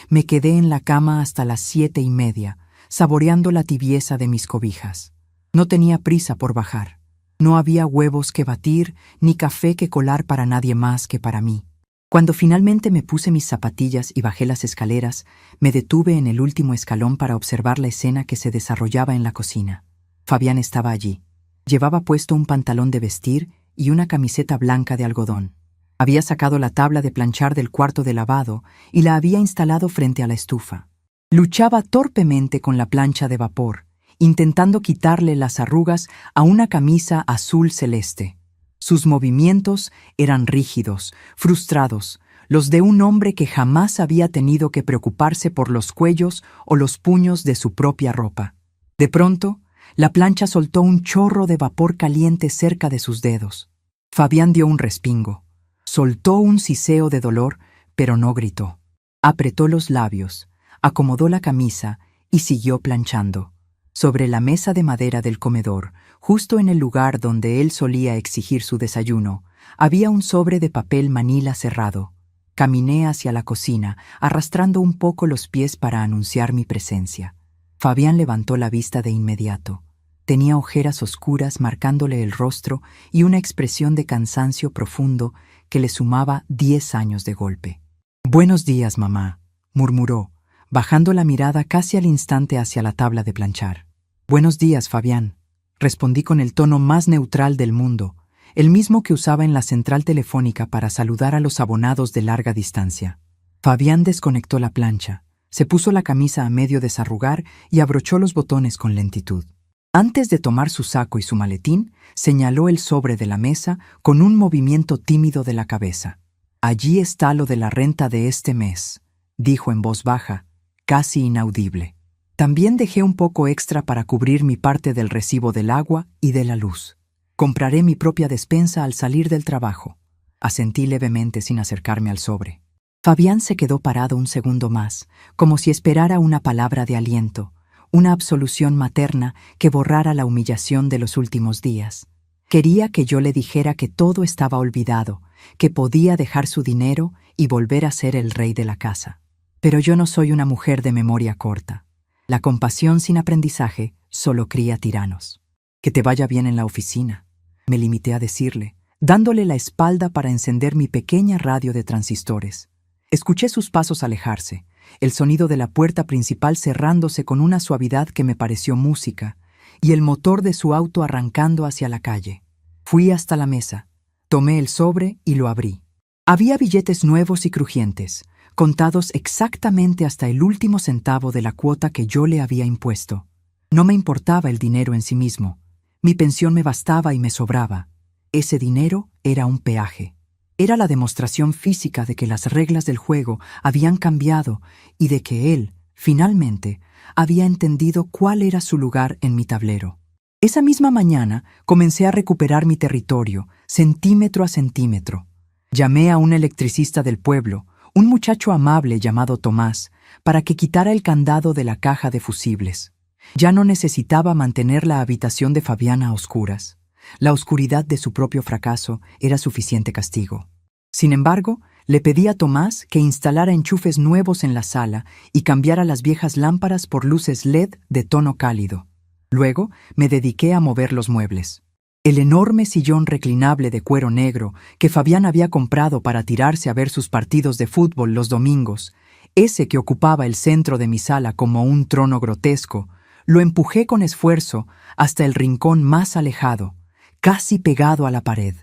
S1: Me quedé en la cama hasta las 7:30, saboreando la tibieza de mis cobijas. No tenía prisa por bajar. No había huevos que batir ni café que colar para nadie más que para mí. Cuando finalmente me puse mis zapatillas y bajé las escaleras, me detuve en el último escalón para observar la escena que se desarrollaba en la cocina. Fabián estaba allí. Llevaba puesto un pantalón de vestir y una camiseta blanca de algodón. Había sacado la tabla de planchar del cuarto de lavado y la había instalado frente a la estufa. Luchaba torpemente con la plancha de vapor, intentando quitarle las arrugas a una camisa azul celeste. Sus movimientos eran rígidos, frustrados, los de un hombre que jamás había tenido que preocuparse por los cuellos o los puños de su propia ropa. De pronto, la plancha soltó un chorro de vapor caliente cerca de sus dedos. Fabián dio un respingo. Soltó un siseo de dolor, pero no gritó. Apretó los labios, acomodó la camisa y siguió planchando. Sobre la mesa de madera del comedor, justo en el lugar donde él solía exigir su desayuno, había un sobre de papel manila cerrado. Caminé hacia la cocina, arrastrando un poco los pies para anunciar mi presencia. Fabián levantó la vista de inmediato. Tenía ojeras oscuras marcándole el rostro y una expresión de cansancio profundo que le sumaba 10 años de golpe. «Buenos días, mamá», murmuró, bajando la mirada casi al instante hacia la tabla de planchar. «Buenos días, Fabián», respondí con el tono más neutral del mundo, el mismo que usaba en la central telefónica para saludar a los abonados de larga distancia. Fabián desconectó la plancha, se puso la camisa a medio desarrugar y abrochó los botones con lentitud. Antes de tomar su saco y su maletín, señaló el sobre de la mesa con un movimiento tímido de la cabeza. «Allí está lo de la renta de este mes», dijo en voz baja, casi inaudible. «También dejé un poco extra para cubrir mi parte del recibo del agua y de la luz. Compraré mi propia despensa al salir del trabajo». Asentí levemente sin acercarme al sobre. Fabián se quedó parado un segundo más, como si esperara una palabra de aliento, una absolución materna que borrara la humillación de los últimos días. Quería que yo le dijera que todo estaba olvidado, que podía dejar su dinero y volver a ser el rey de la casa. Pero yo no soy una mujer de memoria corta. La compasión sin aprendizaje solo cría tiranos. «Que te vaya bien en la oficina», me limité a decirle, dándole la espalda para encender mi pequeña radio de transistores. Escuché sus pasos alejarse, el sonido de la puerta principal cerrándose con una suavidad que me pareció música, y el motor de su auto arrancando hacia la calle. Fui hasta la mesa, tomé el sobre y lo abrí. Había billetes nuevos y crujientes, contados exactamente hasta el último centavo de la cuota que yo le había impuesto. No me importaba el dinero en sí mismo. Mi pensión me bastaba y me sobraba. Ese dinero era un peaje. Era la demostración física de que las reglas del juego habían cambiado y de que él, finalmente, había entendido cuál era su lugar en mi tablero. Esa misma mañana comencé a recuperar mi territorio, centímetro a centímetro. Llamé a un electricista del pueblo, un muchacho amable llamado Tomás, para que quitara el candado de la caja de fusibles. Ya no necesitaba mantener la habitación de Fabiana a oscuras. La oscuridad de su propio fracaso era suficiente castigo. Sin embargo, le pedí a Tomás que instalara enchufes nuevos en la sala y cambiara las viejas lámparas por luces LED de tono cálido. Luego, me dediqué a mover los muebles. El enorme sillón reclinable de cuero negro que Fabián había comprado para tirarse a ver sus partidos de fútbol los domingos, ese que ocupaba el centro de mi sala como un trono grotesco, lo empujé con esfuerzo hasta el rincón más alejado, casi pegado a la pared.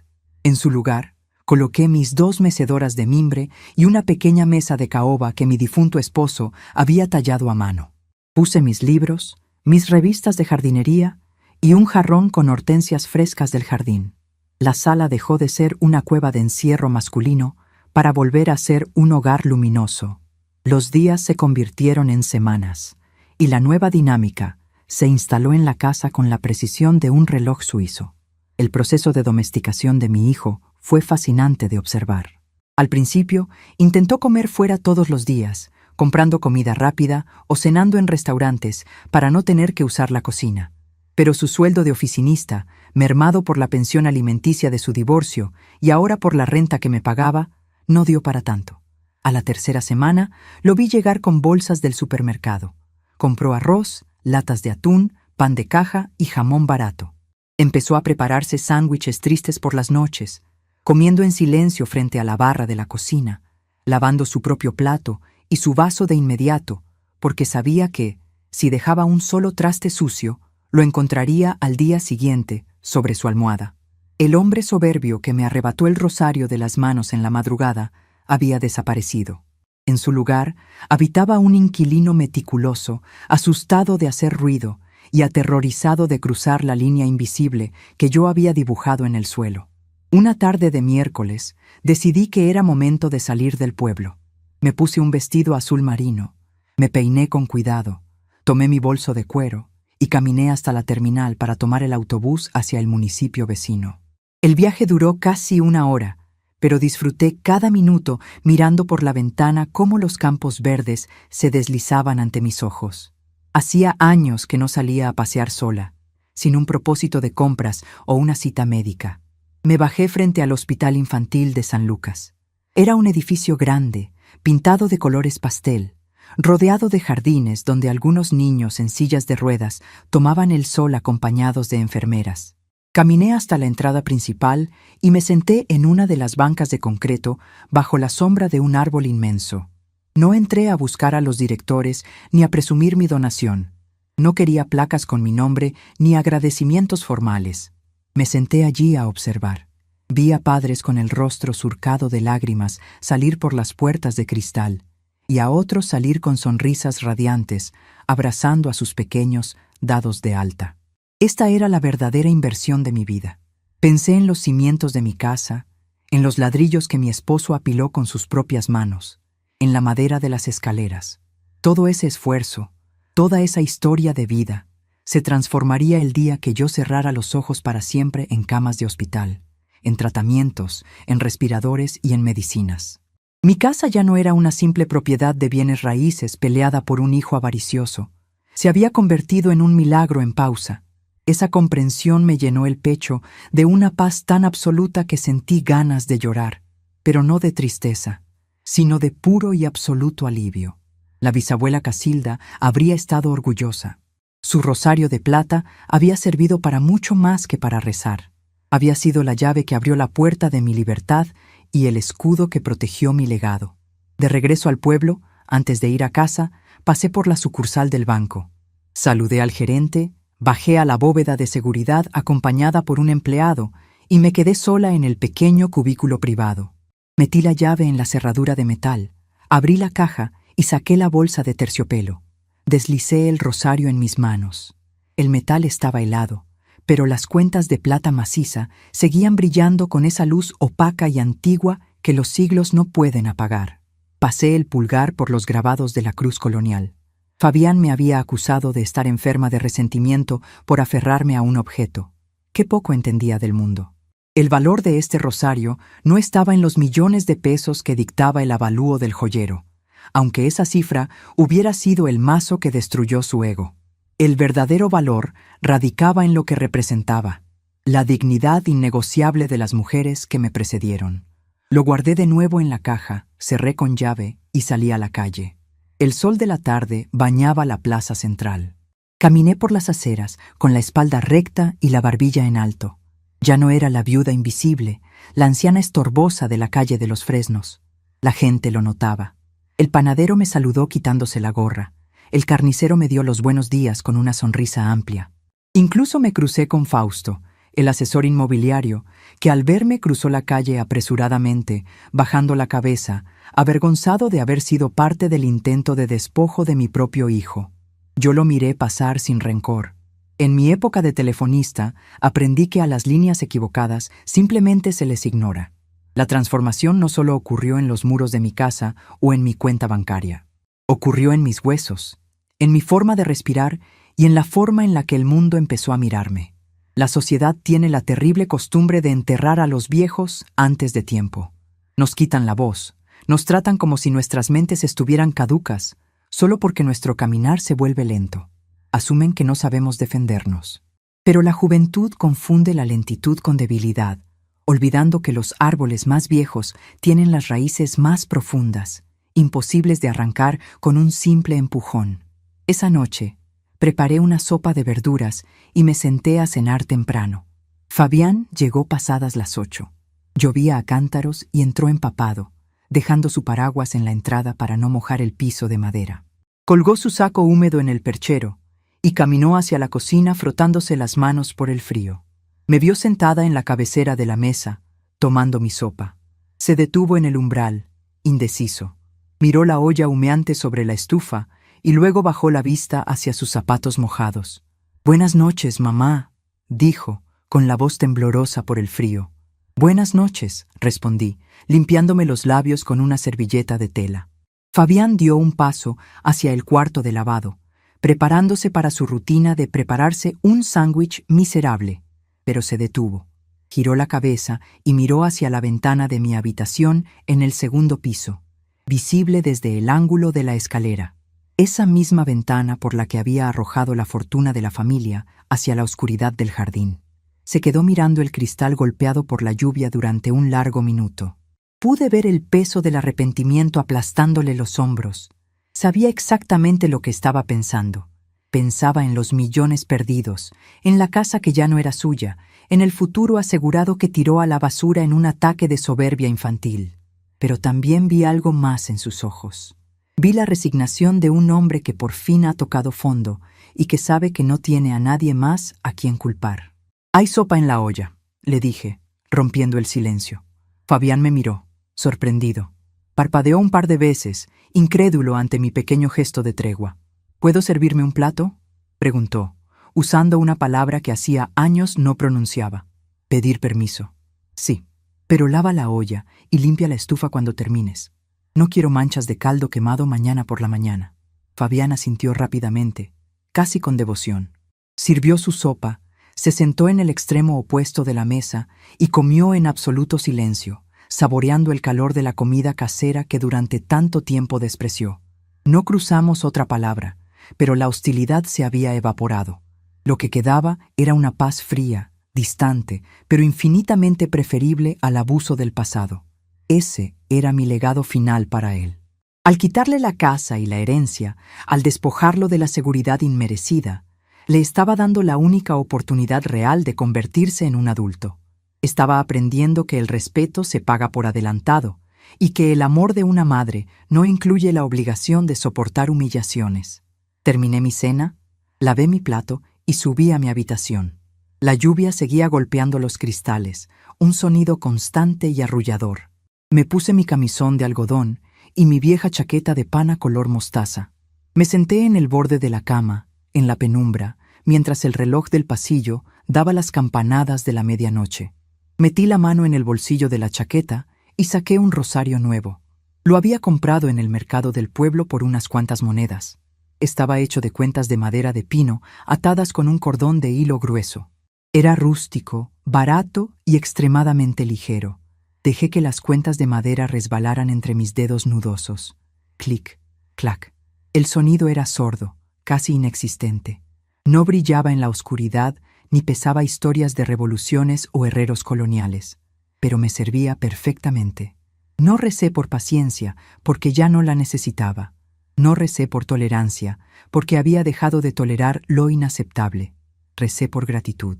S1: En su lugar, coloqué mis 2 mecedoras de mimbre y una pequeña mesa de caoba que mi difunto esposo había tallado a mano. Puse mis libros, mis revistas de jardinería y un jarrón con hortensias frescas del jardín. La sala dejó de ser una cueva de encierro masculino para volver a ser un hogar luminoso. Los días se convirtieron en semanas, y la nueva dinámica se instaló en la casa con la precisión de un reloj suizo. El proceso de domesticación de mi hijo fue fascinante de observar. Al principio, intentó comer fuera todos los días, comprando comida rápida o cenando en restaurantes para no tener que usar la cocina. Pero su sueldo de oficinista, mermado por la pensión alimenticia de su divorcio y ahora por la renta que me pagaba, no dio para tanto. A la 3ª semana, lo vi llegar con bolsas del supermercado. Compró arroz, latas de atún, pan de caja y jamón barato. Empezó a prepararse sándwiches tristes por las noches, comiendo en silencio frente a la barra de la cocina, lavando su propio plato y su vaso de inmediato, porque sabía que, si dejaba un solo traste sucio, lo encontraría al día siguiente sobre su almohada. El hombre soberbio que me arrebató el rosario de las manos en la madrugada había desaparecido. En su lugar habitaba un inquilino meticuloso, asustado de hacer ruido y aterrorizado de cruzar la línea invisible que yo había dibujado en el suelo. Una tarde de miércoles decidí que era momento de salir del pueblo. Me puse un vestido azul marino, me peiné con cuidado, tomé mi bolso de cuero y caminé hasta la terminal para tomar el autobús hacia el municipio vecino. El viaje duró casi 1 hora, pero disfruté cada minuto mirando por la ventana cómo los campos verdes se deslizaban ante mis ojos. Hacía años que no salía a pasear sola, sin un propósito de compras o una cita médica. Me bajé frente al Hospital Infantil de San Lucas. Era un edificio grande, pintado de colores pastel, rodeado de jardines donde algunos niños en sillas de ruedas tomaban el sol acompañados de enfermeras. Caminé hasta la entrada principal y me senté en una de las bancas de concreto bajo la sombra de un árbol inmenso. No entré a buscar a los directores ni a presumir mi donación. No quería placas con mi nombre ni agradecimientos formales. Me senté allí a observar. Vi a padres con el rostro surcado de lágrimas salir por las puertas de cristal y a otros salir con sonrisas radiantes, abrazando a sus pequeños dados de alta. Esta era la verdadera inversión de mi vida. Pensé en los cimientos de mi casa, en los ladrillos que mi esposo apiló con sus propias manos, en la madera de las escaleras. Todo ese esfuerzo, toda esa historia de vida, se transformaría el día que yo cerrara los ojos para siempre en camas de hospital, en tratamientos, en respiradores y en medicinas. Mi casa ya no era una simple propiedad de bienes raíces peleada por un hijo avaricioso. Se había convertido en un milagro en pausa. Esa comprensión me llenó el pecho de una paz tan absoluta que sentí ganas de llorar, pero no de tristeza, sino de puro y absoluto alivio. La bisabuela Casilda habría estado orgullosa. Su rosario de plata había servido para mucho más que para rezar. Había sido la llave que abrió la puerta de mi libertad y el escudo que protegió mi legado. De regreso al pueblo, antes de ir a casa, pasé por la sucursal del banco. Saludé al gerente, bajé a la bóveda de seguridad acompañada por un empleado y me quedé sola en el pequeño cubículo privado. Metí la llave en la cerradura de metal, abrí la caja y saqué la bolsa de terciopelo. Deslicé el rosario en mis manos. El metal estaba helado, pero las cuentas de plata maciza seguían brillando con esa luz opaca y antigua que los siglos no pueden apagar. Pasé el pulgar por los grabados de la cruz colonial. Fabián me había acusado de estar enferma de resentimiento por aferrarme a un objeto. Qué poco entendía del mundo. El valor de este rosario no estaba en los millones de pesos que dictaba el avalúo del joyero, aunque esa cifra hubiera sido el mazo que destruyó su ego. El verdadero valor radicaba en lo que representaba, la dignidad innegociable de las mujeres que me precedieron. Lo guardé de nuevo en la caja, cerré con llave y salí a la calle. El sol de la tarde bañaba la plaza central. Caminé por las aceras, con la espalda recta y la barbilla en alto. Ya no era la viuda invisible, la anciana estorbosa de la calle de los Fresnos. La gente lo notaba. El panadero me saludó quitándose la gorra. El carnicero me dio los buenos días con una sonrisa amplia. Incluso me crucé con Fausto, el asesor inmobiliario, que al verme cruzó la calle apresuradamente, bajando la cabeza, avergonzado de haber sido parte del intento de despojo de mi propio hijo. Yo lo miré pasar sin rencor. En mi época de telefonista, aprendí que a las líneas equivocadas simplemente se les ignora. La transformación no solo ocurrió en los muros de mi casa o en mi cuenta bancaria. Ocurrió en mis huesos, en mi forma de respirar y en la forma en la que el mundo empezó a mirarme. La sociedad tiene la terrible costumbre de enterrar a los viejos antes de tiempo. Nos quitan la voz, nos tratan como si nuestras mentes estuvieran caducas, solo porque nuestro caminar se vuelve lento. Asumen que no sabemos defendernos. Pero la juventud confunde la lentitud con debilidad, olvidando que los árboles más viejos tienen las raíces más profundas, imposibles de arrancar con un simple empujón. Esa noche, preparé una sopa de verduras y me senté a cenar temprano. Fabián llegó pasadas las 8. Llovía a cántaros y entró empapado, dejando su paraguas en la entrada para no mojar el piso de madera. Colgó su saco húmedo en el perchero y caminó hacia la cocina frotándose las manos por el frío. Me vio sentada en la cabecera de la mesa, tomando mi sopa. Se detuvo en el umbral, indeciso. Miró la olla humeante sobre la estufa y luego bajó la vista hacia sus zapatos mojados. «Buenas noches, mamá», dijo, con la voz temblorosa por el frío. «Buenas noches», respondí, limpiándome los labios con una servilleta de tela. Fabián dio un paso hacia el cuarto de lavado, preparándose para su rutina de prepararse un sándwich miserable, pero se detuvo. Giró la cabeza y miró hacia la ventana de mi habitación en el segundo piso, visible desde el ángulo de la escalera. Esa misma ventana por la que había arrojado la fortuna de la familia hacia la oscuridad del jardín. Se quedó mirando el cristal golpeado por la lluvia durante un largo minuto. Pude ver el peso del arrepentimiento aplastándole los hombros. Sabía exactamente lo que estaba pensando. Pensaba en los millones perdidos, en la casa que ya no era suya, en el futuro asegurado que tiró a la basura en un ataque de soberbia infantil. Pero también vi algo más en sus ojos. Vi la resignación de un hombre que por fin ha tocado fondo y que sabe que no tiene a nadie más a quien culpar. «Hay sopa en la olla», le dije, rompiendo el silencio. Fabián me miró, sorprendido. Parpadeó un par de veces, incrédulo ante mi pequeño gesto de tregua. «¿Puedo servirme un plato?», preguntó, usando una palabra que hacía años no pronunciaba. «Pedir permiso». «Sí, pero lava la olla y limpia la estufa cuando termines. No quiero manchas de caldo quemado mañana por la mañana». Fabián asintió rápidamente, casi con devoción. Sirvió su sopa, se sentó en el extremo opuesto de la mesa y comió en absoluto silencio, saboreando el calor de la comida casera que durante tanto tiempo despreció. No cruzamos otra palabra, pero la hostilidad se había evaporado. Lo que quedaba era una paz fría, distante, pero infinitamente preferible al abuso del pasado. Ese era mi legado final para él. Al quitarle la casa y la herencia, al despojarlo de la seguridad inmerecida, le estaba dando la única oportunidad real de convertirse en un adulto. Estaba aprendiendo que el respeto se paga por adelantado y que el amor de una madre no incluye la obligación de soportar humillaciones. Terminé mi cena, lavé mi plato y subí a mi habitación. La lluvia seguía golpeando los cristales, un sonido constante y arrullador. Me puse mi camisón de algodón y mi vieja chaqueta de pana color mostaza. Me senté en el borde de la cama, en la penumbra, mientras el reloj del pasillo daba las campanadas de la medianoche. Metí la mano en el bolsillo de la chaqueta y saqué un rosario nuevo. Lo había comprado en el mercado del pueblo por unas cuantas monedas. Estaba hecho de cuentas de madera de pino atadas con un cordón de hilo grueso. Era rústico, barato y extremadamente ligero. Dejé que las cuentas de madera resbalaran entre mis dedos nudosos. Clic, clac. El sonido era sordo, casi inexistente. No brillaba en la oscuridad ni pesaba historias de revoluciones o herreros coloniales, pero me servía perfectamente. No recé por paciencia, porque ya no la necesitaba. No recé por tolerancia, porque había dejado de tolerar lo inaceptable. Recé por gratitud.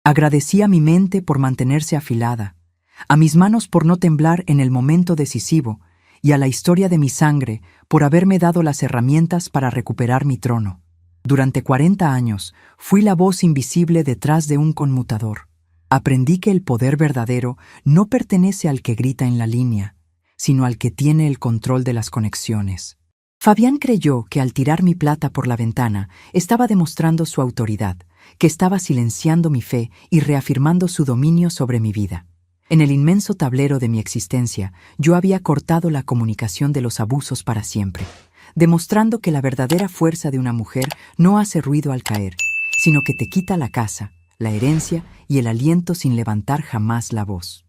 S1: Agradecí a mi mente por mantenerse afilada, a mis manos por no temblar en el momento decisivo y a la historia de mi sangre por haberme dado las herramientas para recuperar mi trono. Durante 40 años fui la voz invisible detrás de un conmutador. Aprendí que el poder verdadero no pertenece al que grita en la línea, sino al que tiene el control de las conexiones. Fabián creyó que al tirar mi plata por la ventana estaba demostrando su autoridad, que estaba silenciando mi fe y reafirmando su dominio sobre mi vida. En el inmenso tablero de mi existencia, yo había cortado la comunicación de los abusos para siempre, demostrando que la verdadera fuerza de una mujer no hace ruido al caer, sino que te quita la casa, la herencia y el aliento sin levantar jamás la voz.